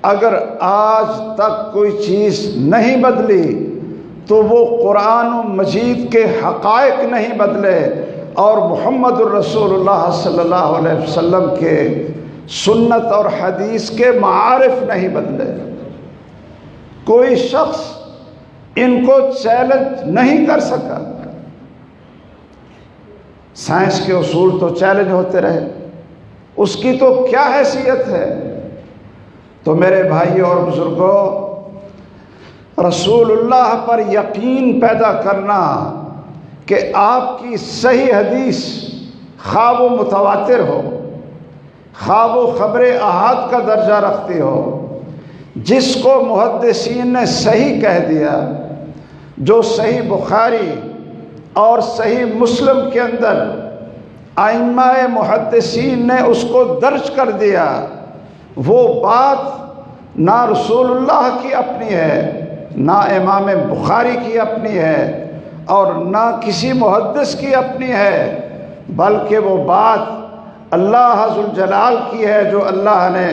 S1: اگر آج تک کوئی چیز نہیں بدلی تو وہ قرآن مجید کے حقائق نہیں بدلے اور محمد الرسول اللہ صلی اللہ علیہ وسلم کے سنت اور حدیث کے معارف نہیں بدلے۔ کوئی شخص ان کو چیلنج نہیں کر سکا۔ سائنس کے اصول تو چیلنج ہوتے رہے، اس کی تو کیا حیثیت ہے؟ تو میرے بھائیوں اور بزرگوں، رسول اللہ پر یقین پیدا کرنا کہ آپ کی صحیح حدیث خواہ و متواتر ہو، خواہ و خبر احاد کا درجہ رکھتی ہو، جس کو محدثین نے صحیح کہہ دیا، جو صحیح بخاری اور صحیح مسلم کے اندر ائمہ محدثین نے اس کو درج کر دیا، وہ بات نہ رسول اللہ کی اپنی ہے، نہ امام بخاری کی اپنی ہے، اور نہ کسی محدث کی اپنی ہے، بلکہ وہ بات اللہ ذوالجلال کی ہے، جو اللہ نے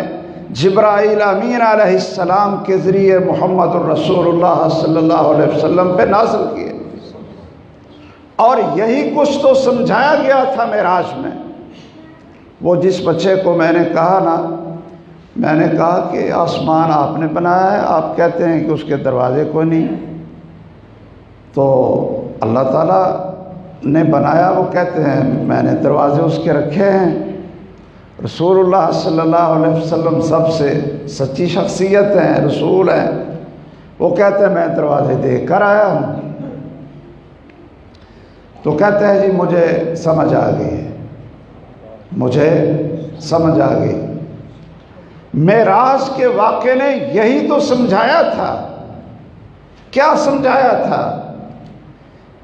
S1: جبرائیل امین علیہ السلام کے ذریعے محمد الرسول اللہ صلی اللہ علیہ وسلم پہ نازل کیے، اور یہی کچھ تو سمجھایا گیا تھا معراج میں۔ وہ جس بچے کو میں نے کہا نا، میں نے کہا کہ آسمان آپ نے بنایا ہے، آپ کہتے ہیں کہ اس کے دروازے کوئی نہیں، تو اللہ تعالیٰ نے بنایا، وہ کہتے ہیں میں نے دروازے اس کے رکھے ہیں۔ رسول اللہ صلی اللہ علیہ وسلم سب سے سچی شخصیت ہیں، رسول ہیں، وہ کہتے ہیں میں دروازے دیکھ کر آیا ہوں۔ تو کہتے ہیں جی مجھے سمجھ آ گئی، مجھے سمجھ آ گئی۔ معراج کے واقعے نے یہی تو سمجھایا تھا۔ کیا سمجھایا تھا؟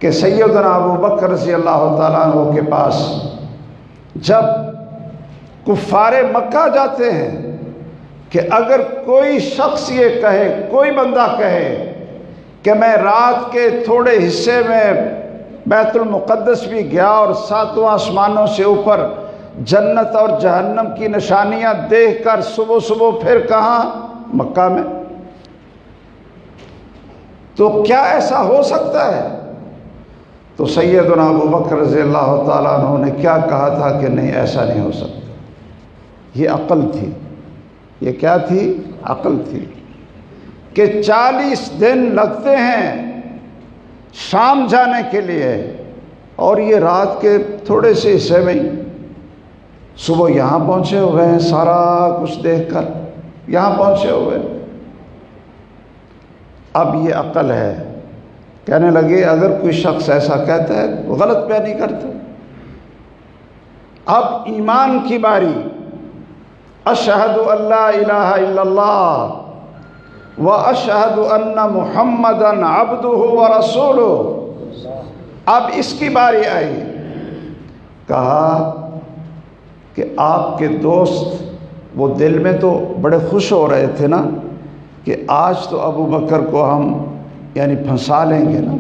S1: کہ سیدنا ابو بکر رضی اللہ تعالیٰ عنہ کے پاس جب کفار مکہ جاتے ہیں کہ اگر کوئی شخص یہ کہے، کوئی بندہ کہے کہ میں رات کے تھوڑے حصے میں بیت المقدس بھی گیا اور ساتوں آسمانوں سے اوپر جنت اور جہنم کی نشانیاں دیکھ کر صبح صبح پھر کہاں؟ مکہ میں، تو کیا ایسا ہو سکتا ہے؟ تو سیدنا ابو بکر رضی اللہ تعالیٰ عنہ نے کیا کہا تھا کہ نہیں، ایسا نہیں ہو سکتا۔ یہ عقل تھی، یہ کیا تھی؟ عقل تھی کہ 40 دن لگتے ہیں شام جانے کے لیے، اور یہ رات کے تھوڑے سے حصے میں صبح یہاں پہنچے ہوئے ہیں، سارا کچھ دیکھ کر یہاں پہنچے ہوئے۔ اب یہ عقل ہے، کہنے لگے اگر کوئی شخص ایسا کہتا ہے تو غلط بیانی کرتا۔ اب ایمان کی باری، اشہد ان لا الہ الا اللہ و اشہد ان محمدا عبدہ و رسولہ، اب اس کی باری آئی۔ کہا کہ آپ کے دوست وہ دل میں تو بڑے خوش ہو رہے تھے نا کہ آج تو ابو بکر کو ہم یعنی پھنسا لیں گے نا،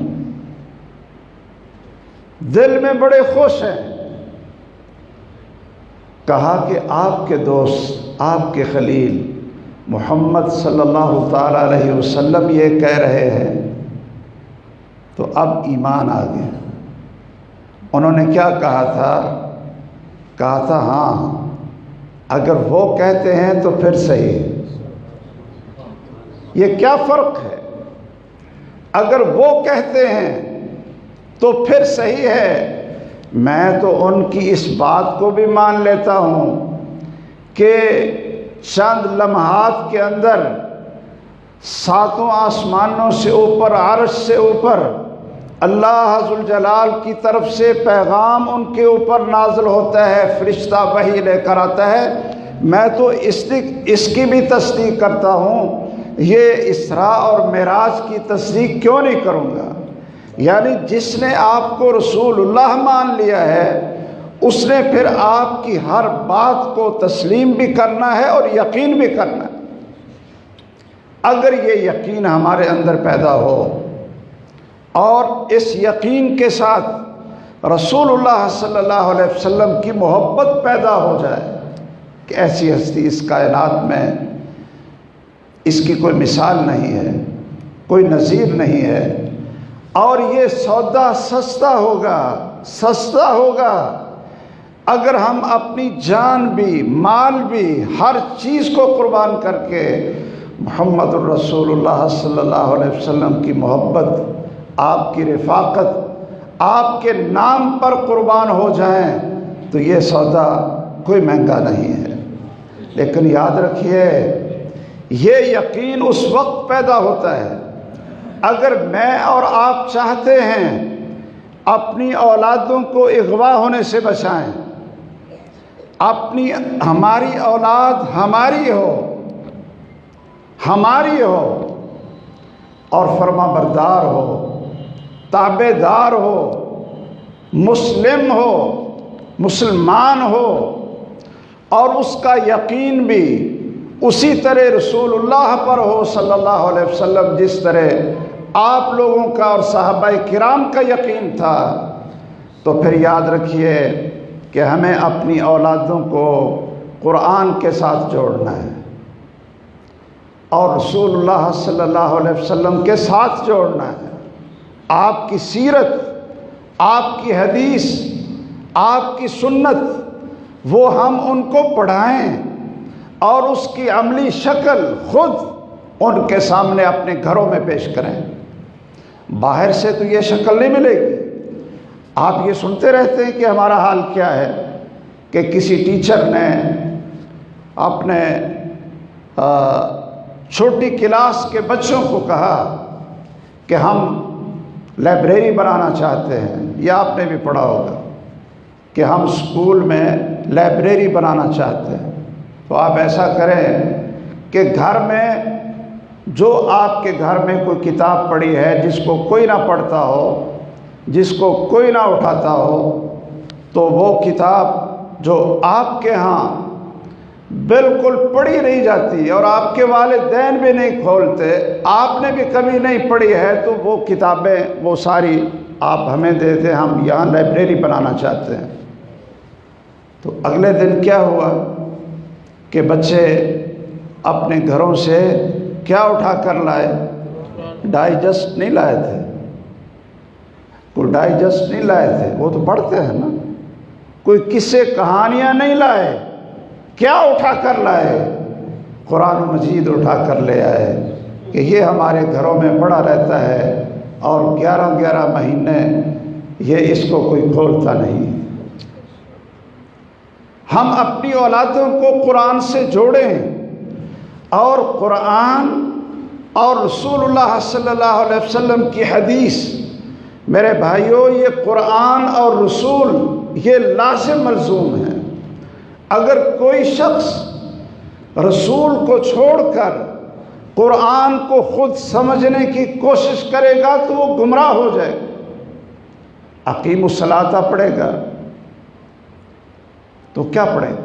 S1: دل میں بڑے خوش ہیں۔ کہا کہ آپ کے دوست، آپ کے خلیل محمد صلی اللہ تعالی علیہ وسلم یہ کہہ رہے ہیں، تو اب ایمان آ گیا۔ انہوں نے کیا کہا تھا؟ کہا تھا ہاں اگر وہ کہتے ہیں تو پھر صحیح۔ یہ کیا فرق ہے؟ اگر وہ کہتے ہیں تو پھر صحیح ہے، میں تو ان کی اس بات کو بھی مان لیتا ہوں کہ چند لمحات کے اندر ساتوں آسمانوں سے اوپر، عرش سے اوپر اللہ ذوالجلال کی طرف سے پیغام ان کے اوپر نازل ہوتا ہے، فرشتہ وحی لے کر آتا ہے۔ میں تو اس کی بھی تصدیق کرتا ہوں، یہ اسراء اور معراج کی تصدیق کیوں نہیں کروں گا؟ یعنی جس نے آپ کو رسول اللہ مان لیا ہے، اس نے پھر آپ کی ہر بات کو تسلیم بھی کرنا ہے اور یقین بھی کرنا ہے۔ اگر یہ یقین ہمارے اندر پیدا ہو اور اس یقین کے ساتھ رسول اللہ صلی اللہ علیہ وسلم کی محبت پیدا ہو جائے کہ ایسی ہستی اس کائنات میں، اس کی کوئی مثال نہیں ہے، کوئی نظیر نہیں ہے، اور یہ سودا سستا ہوگا اگر ہم اپنی جان بھی، مال بھی، ہر چیز کو قربان کر کے محمد الرسول اللہ صلی اللہ علیہ وسلم کی محبت، آپ کی رفاقت، آپ کے نام پر قربان ہو جائیں، تو یہ سودا کوئی مہنگا نہیں ہے۔ لیکن یاد رکھیے، یہ یقین اس وقت پیدا ہوتا ہے اگر میں اور آپ چاہتے ہیں اپنی اولادوں کو اغوا ہونے سے بچائیں، ہماری اولاد ہماری ہو اور فرما بردار ہو، تابع دار ہو، مسلم ہو، مسلمان ہو، اور اس کا یقین بھی اسی طرح رسول اللہ پر ہو صلی اللہ علیہ وسلم جس طرح آپ لوگوں کا اور صحابہ کرام کا یقین تھا، تو پھر یاد رکھیے کہ ہمیں اپنی اولادوں کو قرآن کے ساتھ جوڑنا ہے، اور رسول اللہ صلی اللہ علیہ وسلم کے ساتھ جوڑنا ہے۔ آپ کی سیرت، آپ کی حدیث، آپ کی سنت، وہ ہم ان کو پڑھائیں اور اس کی عملی شکل خود ان کے سامنے اپنے گھروں میں پیش کریں۔ باہر سے تو یہ شکل نہیں ملے گی۔ آپ یہ سنتے رہتے ہیں کہ ہمارا حال کیا ہے کہ کسی ٹیچر نے اپنے چھوٹی کلاس کے بچوں کو کہا کہ ہم لائبریری بنانا چاہتے ہیں، یا آپ نے بھی پڑھا ہوگا کہ ہم اسکول میں لائبریری بنانا چاہتے ہیں۔ تو آپ ایسا کریں کہ گھر میں جو آپ کے گھر میں کوئی کتاب پڑھی ہے جس کو کوئی نہ پڑھتا ہو، جس کو کوئی نہ اٹھاتا ہو، تو وہ کتاب جو آپ کے ہاں بالکل پڑھی نہیں جاتی اور آپ کے والدین بھی نہیں کھولتے، آپ نے بھی کبھی نہیں پڑھی ہے، تو وہ کتابیں وہ ساری آپ ہمیں دے دیں، ہم یہاں لائبریری بنانا چاہتے ہیں۔ تو اگلے دن کیا ہوا کہ بچے اپنے گھروں سے کیا اٹھا کر لائے؟ ڈائجسٹ نہیں لائے تھے، کوئی ڈائجسٹ نہیں لائے تھے، وہ تو پڑھتے ہیں نا، کوئی قصے کہانیاں نہیں لائے، کیا اٹھا کر لائے؟ قرآن مجید اٹھا کر لے آئے کہ یہ ہمارے گھروں میں پڑا رہتا ہے اور 11 مہینے یہ اس کو کوئی کھولتا نہیں۔ ہم اپنی اولادوں کو قرآن سے جوڑیں اور قرآن اور رسول اللہ صلی اللہ علیہ وسلم کی حدیث، میرے بھائیوں یہ قرآن اور رسول یہ لازم ملزوم ہے۔ اگر کوئی شخص رسول کو چھوڑ کر قرآن کو خود سمجھنے کی کوشش کرے گا تو وہ گمراہ ہو جائے گا۔ اقیم الصلاۃ پڑھے گا تو کیا پڑھے گا؟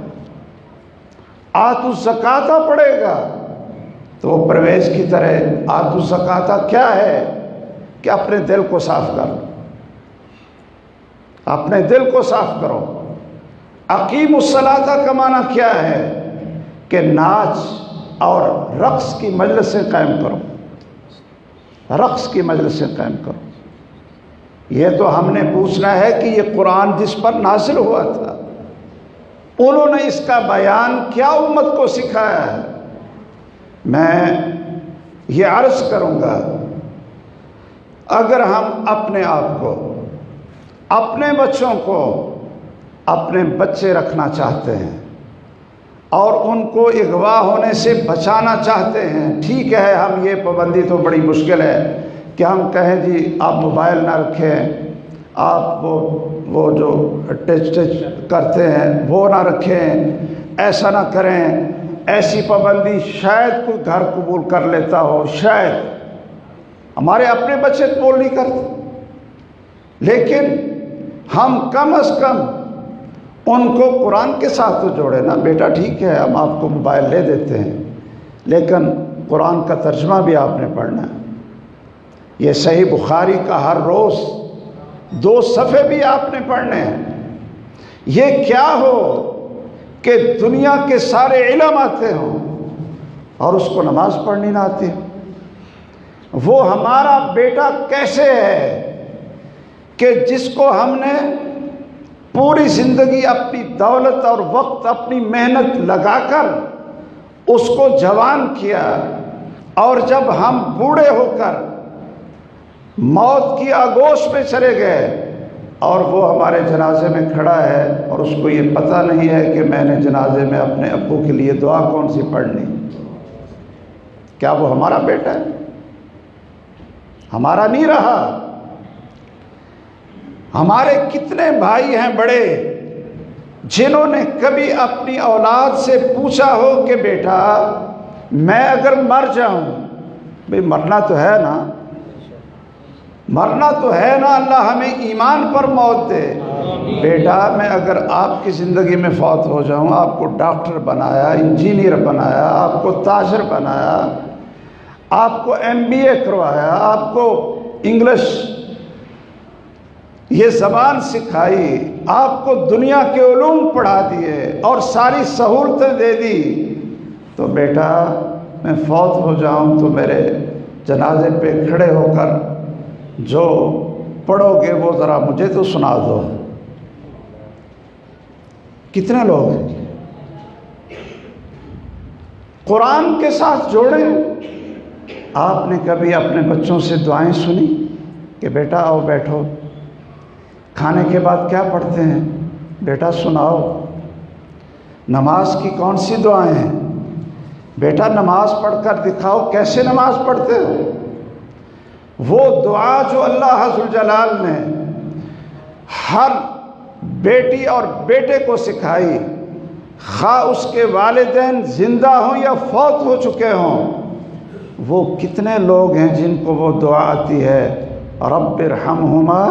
S1: آت الزکاۃ پڑھے گا تو وہ پرویز کی طرح آت الزکاۃ کیا ہے کہ اپنے دل کو صاف کرو، اپنے دل کو صاف کرو۔ اقیم الصلاۃ کا معنی کیا ہے کہ ناچ اور رقص کی مجلسیں قائم کرو، رقص کی مجلسیں قائم کرو۔ یہ تو ہم نے پوچھنا ہے کہ یہ قرآن جس پر نازل ہوا تھا انہوں نے اس کا بیان کیا امت کو سکھایا ہے؟ میں یہ عرض کروں گا، اگر ہم اپنے آپ کو، اپنے بچوں کو اپنے بچے رکھنا چاہتے ہیں اور ان کو اغوا ہونے سے بچانا چاہتے ہیں، ٹھیک ہے، ہم یہ پابندی تو بڑی مشکل ہے کہ ہم کہیں جی آپ موبائل نہ رکھیں، آپ وہ جو ٹچ کرتے ہیں وہ نہ رکھیں، ایسا نہ کریں، ایسی پابندی شاید کوئی گھر قبول کر لیتا ہو، شاید ہمارے اپنے بچے قبول نہیں کرتے، لیکن ہم کم از کم ان کو قرآن کے ساتھ تو جوڑے نا۔ بیٹا ٹھیک ہے ہم آپ کو موبائل لے دیتے ہیں، لیکن قرآن کا ترجمہ بھی آپ نے پڑھنا ہے۔ یہ صحیح بخاری کا ہر روز 2 صفحے بھی آپ نے پڑھنے ہیں۔ یہ کیا ہو کہ دنیا کے سارے علم آتے ہوں اور اس کو نماز پڑھنی نہ آتی؟ وہ ہمارا بیٹا کیسے ہے کہ جس کو ہم نے پوری زندگی اپنی دولت اور وقت، اپنی محنت لگا کر اس کو جوان کیا، اور جب ہم بوڑھے ہو کر موت کی آگوش میں چلے گئے اور وہ ہمارے جنازے میں کھڑا ہے اور اس کو یہ پتہ نہیں ہے کہ میں نے جنازے میں اپنے ابو کے لیے دعا کون سی پڑھنی، کیا وہ ہمارا بیٹا ہے؟ ہمارا نہیں رہا۔ ہمارے کتنے بھائی ہیں بڑے جنہوں نے کبھی اپنی اولاد سے پوچھا ہو کہ بیٹا میں اگر مر جاؤں، بھئی مرنا تو ہے نا، مرنا تو ہے نا، اللہ ہمیں ایمان پر موت دے، بیٹا میں اگر آپ کی زندگی میں فوت ہو جاؤں، آپ کو ڈاکٹر بنایا، انجینئر بنایا، آپ کو تاجر بنایا، آپ کو MBA کروایا، آپ کو انگلش یہ زبان سکھائی، آپ کو دنیا کے علوم پڑھا دیے اور ساری سہولتیں دے دی، تو بیٹا میں فوت ہو جاؤں تو میرے جنازے پہ کھڑے ہو کر جو پڑھو گے وہ ذرا مجھے تو سنا دو۔ کتنے لوگ ہیں؟ قرآن کے ساتھ جوڑیں۔ آپ نے کبھی اپنے بچوں سے دعائیں سنی کہ بیٹا آؤ بیٹھو، کھانے کے بعد کیا پڑھتے ہیں بیٹا سناؤ؟ نماز کی کون سی دعائیں ہیں بیٹا نماز پڑھ کر دکھاؤ، کیسے نماز پڑھتے ہو؟ وہ دعا جو اللہ ذوالجلال نے ہر بیٹی اور بیٹے کو سکھائی، خواہ اس کے والدین زندہ ہوں یا فوت ہو چکے ہوں، وہ کتنے لوگ ہیں جن کو وہ دعا آتی ہے، رب ارحمہما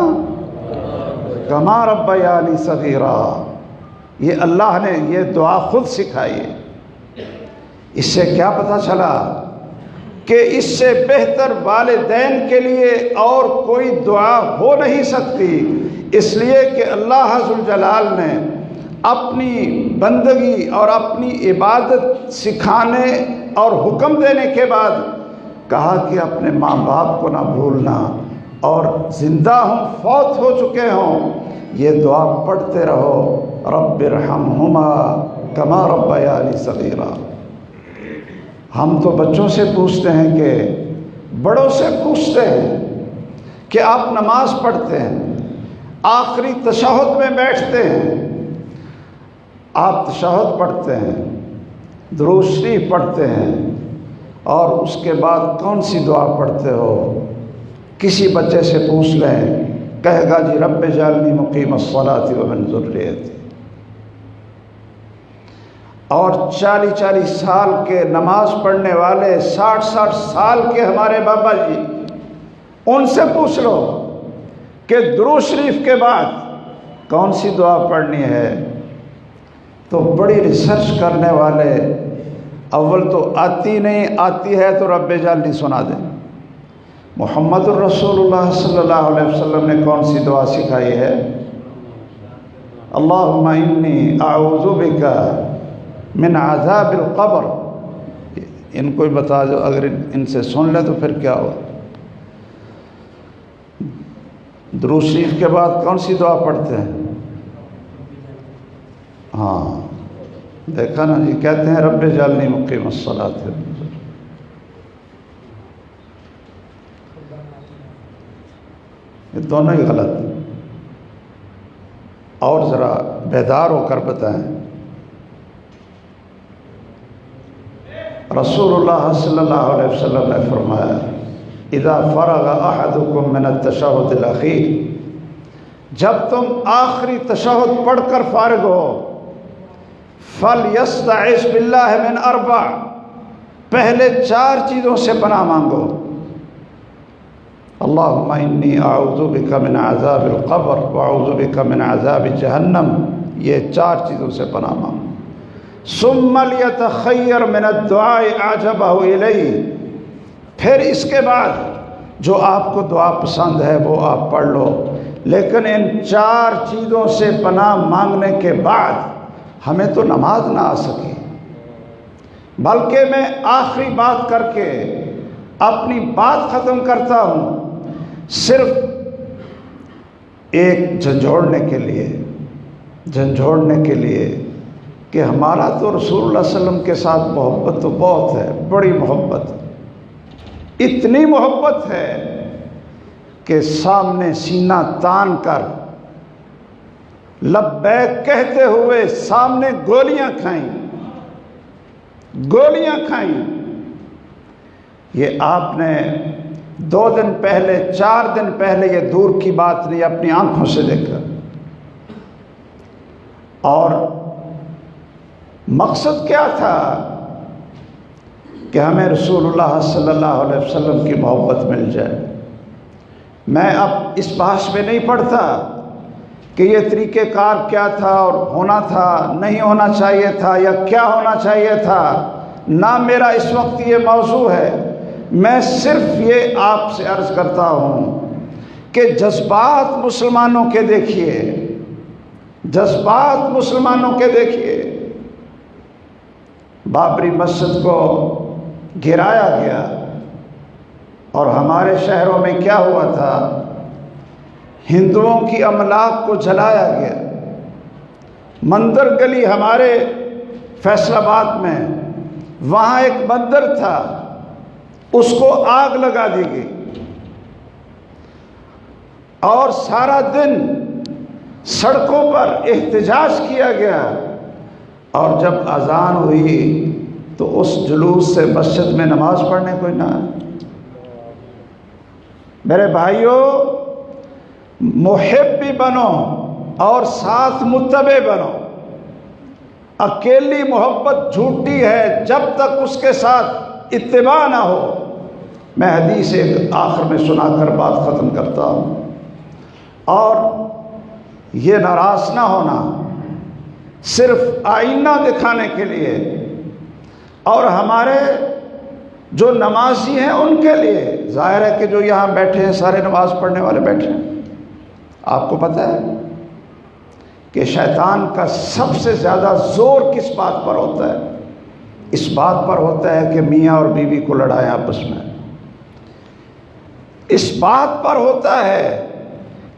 S1: کما ربیانی صغیرا۔ یہ اللہ نے یہ دعا خود سکھائی ہے۔ اس سے کیا پتہ چلا کہ اس سے بہتر والدین کے لیے اور کوئی دعا ہو نہیں سکتی، اس لیے کہ اللہ ذوالجلال نے اپنی بندگی اور اپنی عبادت سکھانے اور حکم دینے کے بعد کہا کہ اپنے ماں باپ کو نہ بھولنا، اور زندہ ہوں فوت ہو چکے ہوں یہ دعا پڑھتے رہو، رب ارحمہما کما ربیانی صغیرا۔ ہم تو بچوں سے پوچھتے ہیں کہ بڑوں سے پوچھتے ہیں کہ آپ نماز پڑھتے ہیں، آخری تشہد میں بیٹھتے ہیں، آپ تشہد پڑھتے ہیں، درود شریف پڑھتے ہیں، اور اس کے بعد کون سی دعا پڑھتے ہو؟ کسی بچے سے پوچھ لیں، کہے گا جی رب اجعلنی مقیم الصلاۃ ومن ذریتی۔ اور 40 سال کے نماز پڑھنے والے، 60 سال کے ہمارے بابا جی، ان سے پوچھ لو کہ درود شریف کے بعد کون سی دعا پڑھنی ہے، تو بڑی ریسرچ کرنے والے اول تو آتی نہیں، آتی ہے تو رب اجعلنی سنا دیں۔ محمد الرسول اللہ صلی اللہ علیہ وسلم نے کون سی دعا سکھائی ہے؟ اللہم انی اعوذ بک من عذاب القبر۔ ان کو بتا دو، اگر ان سے سن لے تو پھر کیا ہو۔ درود شریف کے بعد کون سی دعا پڑھتے ہیں؟ ہاں دیکھا نا جی، کہتے ہیں رب اجعلنی مقیم الصلاۃ۔ یہ دونوں ہی غلط ہیں، اور ذرا بیدار ہو کر بتائیں۔ رسول اللہ صلی اللہ علیہ وسلم نے فرمایا، اذا فرغ احدکم من التشہد الاخیر، جب تم آخری تشہد پڑھ کر فارغ ہو، فلیستعذ باللہ من اربع، پہلے 4 چیزوں سے پناہ مانگو۔ اللہم انی اعوذ بک من عذاب القبر واعوذ بک من عذاب جہنم، یہ 4 چیزوں سے پناہ مانگو۔ ثم لیتخیر من الدعاء اعجبہ الیہ، پھر اس کے بعد جو آپ کو دعا پسند ہے وہ آپ پڑھ لو، لیکن ان 4 چیزوں سے پناہ مانگنے کے بعد ہمیں تو نماز نہ آ سکی، بلکہ میں آخری بات کر کے اپنی بات ختم کرتا ہوں، صرف ایک جھنجھوڑنے کے لیے کہ ہمارا تو رسول اللہ صلی اللہ علیہ وسلم کے ساتھ محبت تو بہت ہے، بڑی محبت، اتنی محبت ہے کہ سامنے سینہ تان کر لبیک کہتے ہوئے سامنے گولیاں کھائیں۔ یہ آپ نے 2 دن پہلے 4 دن پہلے، یہ دور کی بات نہیں، اپنی آنکھوں سے دیکھا۔ اور مقصد کیا تھا کہ ہمیں رسول اللہ صلی اللہ علیہ وسلم کی محبت مل جائے۔ میں اب اس بحث میں نہیں پڑھتا کہ یہ طریقہ کار کیا تھا اور ہونا تھا، نہیں ہونا چاہیے تھا، یا کیا ہونا چاہیے تھا، نہ میرا اس وقت یہ موضوع ہے۔ میں صرف یہ آپ سے عرض کرتا ہوں کہ جذبات مسلمانوں کے دیکھیے، جذبات مسلمانوں کے دیکھیے۔ بابری مسجد کو گرایا گیا، اور ہمارے شہروں میں کیا ہوا تھا؟ ہندوؤں کی املاک کو جلایا گیا۔ مندر گلی ہمارے فیصل آباد میں، وہاں ایک مندر تھا، اس کو آگ لگا دی گئی، اور سارا دن سڑکوں پر احتجاج کیا گیا، اور جب اذان ہوئی تو اس جلوس سے مسجد میں نماز پڑھنے کوئی نہ آئے۔ میرے بھائیوں، محب بھی بنو اور ساتھ متبع بنو۔ اکیلی محبت جھوٹی ہے جب تک اس کے ساتھ اتباع نہ ہو۔ میں حدیث ایک آخر میں سنا کر بات ختم کرتا ہوں، اور یہ ناراض نہ ہونا صرف آئینہ دکھانے کے لیے، اور ہمارے جو نمازی ہیں ان کے لیے، ظاہر ہے کہ جو یہاں بیٹھے ہیں سارے نماز پڑھنے والے بیٹھے ہیں۔ آپ کو پتہ ہے کہ شیطان کا سب سے زیادہ زور کس بات پر ہوتا ہے؟ اس بات پر ہوتا ہے کہ میاں اور بیوی کو لڑائیں آپس میں۔ اس بات پر ہوتا ہے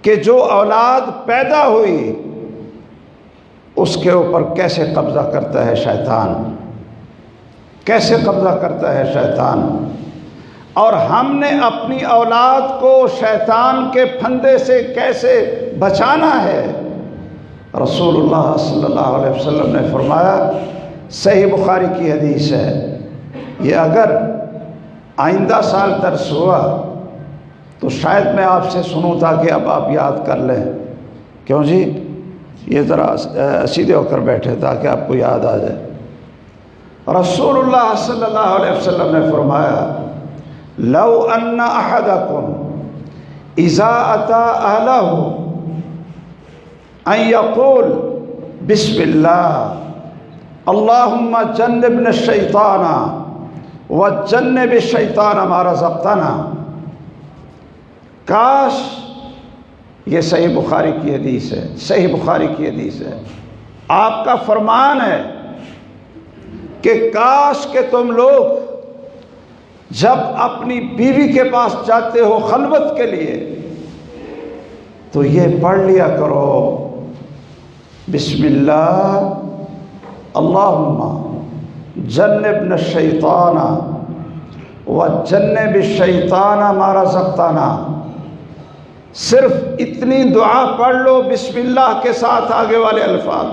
S1: کہ جو اولاد پیدا ہوئی اس کے اوپر کیسے قبضہ کرتا ہے شیطان، کیسے قبضہ کرتا ہے شیطان، اور ہم نے اپنی اولاد کو شیطان کے پھندے سے کیسے بچانا ہے۔ رسول اللہ صلی اللہ علیہ وسلم نے فرمایا، صحیح بخاری کی حدیث ہے، یہ اگر آئندہ سال درس ہوا تو شاید میں آپ سے سنوں تاکہ اب آپ یاد کر لیں۔ کیوں جی؟ یہ ذرا سیدھے ہو کر بیٹھے تاکہ آپ کو یاد آ جائے۔ رسول اللہ صلی اللہ علیہ وسلم نے فرمایا، لو ان احدکم اذا اتی اہلہ ان یقول بسم اللہ اللہم جنبنا الشیطان وجنب الشیطان ما رزقتنا۔ کاش، یہ صحیح بخاری کی حدیث ہے، صحیح بخاری کی حدیث ہے، آپ کا فرمان ہے کہ کاش کہ تم لوگ جب اپنی بیوی کے پاس جاتے ہو خلوت کے لیے تو یہ پڑھ لیا کرو، بسم اللہ اللہم جنبنا الشیطان وجنب الشیطان ما رزقتنا۔ صرف اتنی دعا پڑھ لو بسم اللہ کے ساتھ آگے والے الفاظ،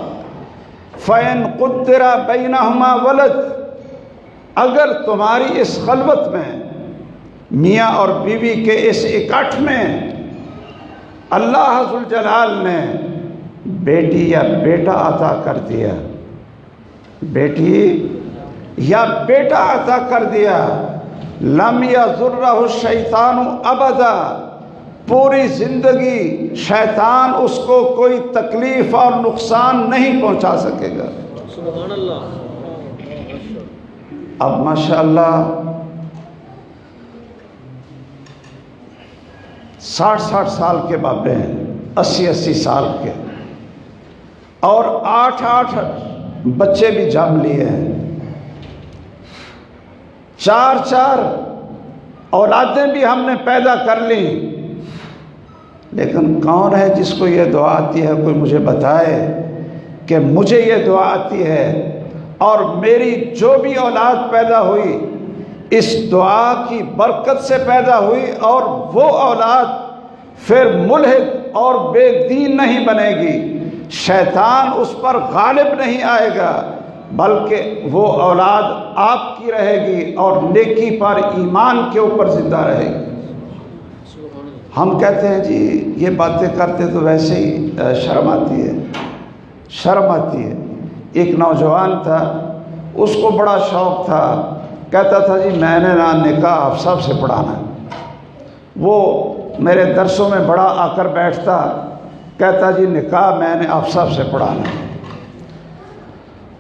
S1: فَإِن قُدِّرَ بَيْنَهُمَا وَلَدٌ، اگر تمہاری اس خلوت میں، میاں اور بیوی کے اس اکٹھ میں اللہ ذوالجلال نے بیٹی یا بیٹا عطا کر دیا، بیٹی یا بیٹا عطا کر دیا، لم یضرہ الشیطان ابدا، پوری زندگی شیطان اس کو کوئی تکلیف اور نقصان نہیں پہنچا سکے گا۔
S2: سبحان اللہ۔
S1: اب ماشاءاللہ 60 سال کے بابے ہیں، 80 سال کے، اور 8 بچے بھی جم لیے ہیں، 4 اولادیں بھی ہم نے پیدا کر لی، لیکن کون ہے جس کو یہ دعا آتی ہے؟ کوئی مجھے بتائے کہ مجھے یہ دعا آتی ہے اور میری جو بھی اولاد پیدا ہوئی اس دعا کی برکت سے پیدا ہوئی، اور وہ اولاد پھر ملحد اور بے دین نہیں بنے گی، شیطان اس پر غالب نہیں آئے گا، بلکہ وہ اولاد آپ کی رہے گی اور نیکی پر ایمان کے اوپر زندہ رہے گی۔ ہم کہتے ہیں جی یہ باتیں کرتے تو ویسے ہی شرم آتی ہے، شرم آتی ہے۔ ایک نوجوان تھا، اس کو بڑا شوق تھا، کہتا تھا جی میں نے نکاح آپ صاحب سے پڑھانا ہے۔ وہ میرے درسوں میں بڑا آ کر بیٹھتا، کہتا جی نکاح میں نے آپ صاحب سے پڑھانا ہے۔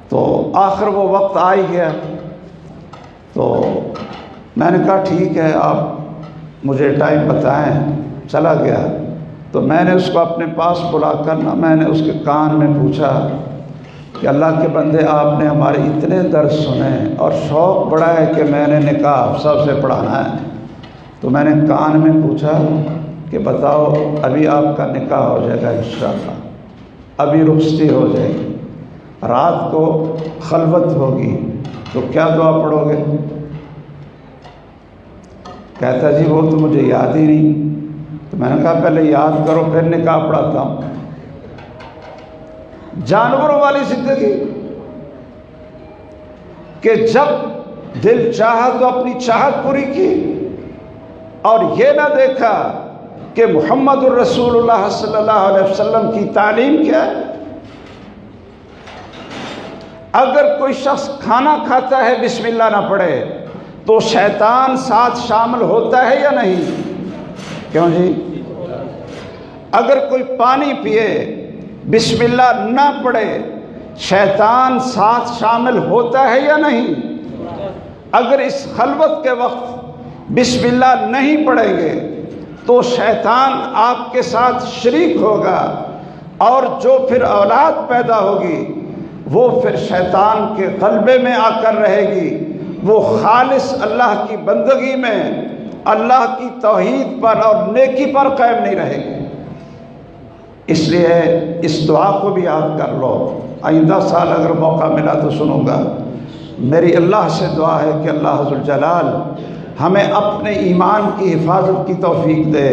S1: تو آخر وہ وقت آ ہی گیا، تو میں نے کہا ٹھیک ہے آپ مجھے ٹائم بتائیں، چلا گیا۔ تو میں نے اس کو اپنے پاس بلا کر میں نے اس کے کان میں پوچھا، کہ اللہ کے بندے آپ نے ہمارے اتنے درس سنے اور شوق بڑا ہے کہ میں نے نکاح سب سے پڑھانا ہے، تو میں نے کان میں پوچھا کہ بتاؤ ابھی آپ کا نکاح ہو جائے گا انشاءاللہ، ابھی رخصتی ہو جائے گی، رات کو خلوت ہوگی، تو کیا دعا پڑھو گے؟ کہتا جی وہ تو مجھے یاد ہی نہیں۔ تو میں نے کہا پہلے یاد کرو پھر نکاح پڑھاتا ہوں۔ جانوروں والی زندگی کہ جب دل چاہا تو اپنی چاہت پوری کی، اور یہ نہ دیکھا کہ محمد الرسول اللہ صلی اللہ علیہ وسلم کی تعلیم کیا ہے۔ اگر کوئی شخص کھانا کھاتا ہے بسم اللہ نہ پڑھے تو شیطان ساتھ شامل ہوتا ہے یا نہیں؟ کیوں جی؟ اگر کوئی پانی پیے بسم اللہ نہ پڑھے شیطان ساتھ شامل ہوتا ہے یا نہیں؟ اگر اس خلوت کے وقت بسم اللہ نہیں پڑھیں گے تو شیطان آپ کے ساتھ شریک ہوگا، اور جو پھر اولاد پیدا ہوگی وہ پھر شیطان کے غلبے میں آ کر رہے گی، وہ خالص اللہ کی بندگی میں اللہ کی توحید پر اور نیکی پر قائم نہیں رہے گی۔ اس لیے اس دعا کو بھی یاد کر لو، آئندہ سال اگر موقع ملا تو سنوں گا۔ میری اللہ سے دعا ہے کہ اللہ ذوالجلال ہمیں اپنے ایمان کی حفاظت کی توفیق دے،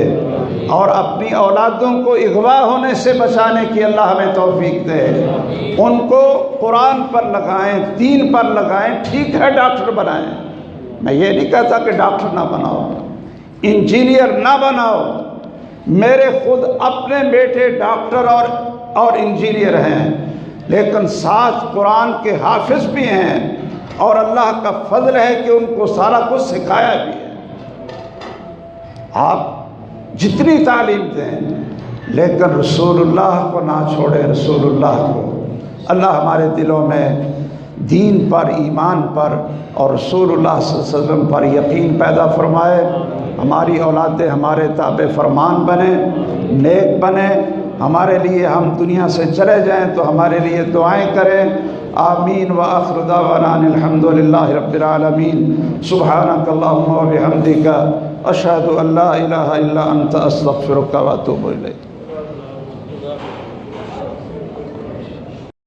S1: اور اپنی اولادوں کو اغوا ہونے سے بچانے کی اللہ ہمیں توفیق دے۔ ان کو قرآن پر لگائیں، دین پر لگائیں، ٹھیک ہے ڈاکٹر بنائیں، میں یہ نہیں کہتا کہ ڈاکٹر نہ بناؤ، انجینئر نہ بناؤ، میرے خود اپنے بیٹے ڈاکٹر اور انجینئر ہیں، لیکن ساتھ قرآن کے حافظ بھی ہیں، اور اللہ کا فضل ہے کہ ان کو سارا کچھ سکھایا بھی ہے۔ آپ جتنی تعلیم دیں لیکن رسول اللہ کو نہ چھوڑیں، رسول اللہ کو۔ اللہ ہمارے دلوں میں دین پر، ایمان پر اور رسول اللہ صلی اللہ علیہ وسلم پر یقین پیدا فرمائے، ہماری اولادیں ہمارے تابع فرمان بنیں، نیک بنیں، ہمارے لیے ہم دنیا سے چلے جائیں تو ہمارے لیے دعائیں کریں۔ آمین وآخر دعوانا الحمد للہ رب العالمین۔ سبحانک اللہم وبحمدک، اشہد ان لا الہ الا انت، استغفرک واتوب الیک۔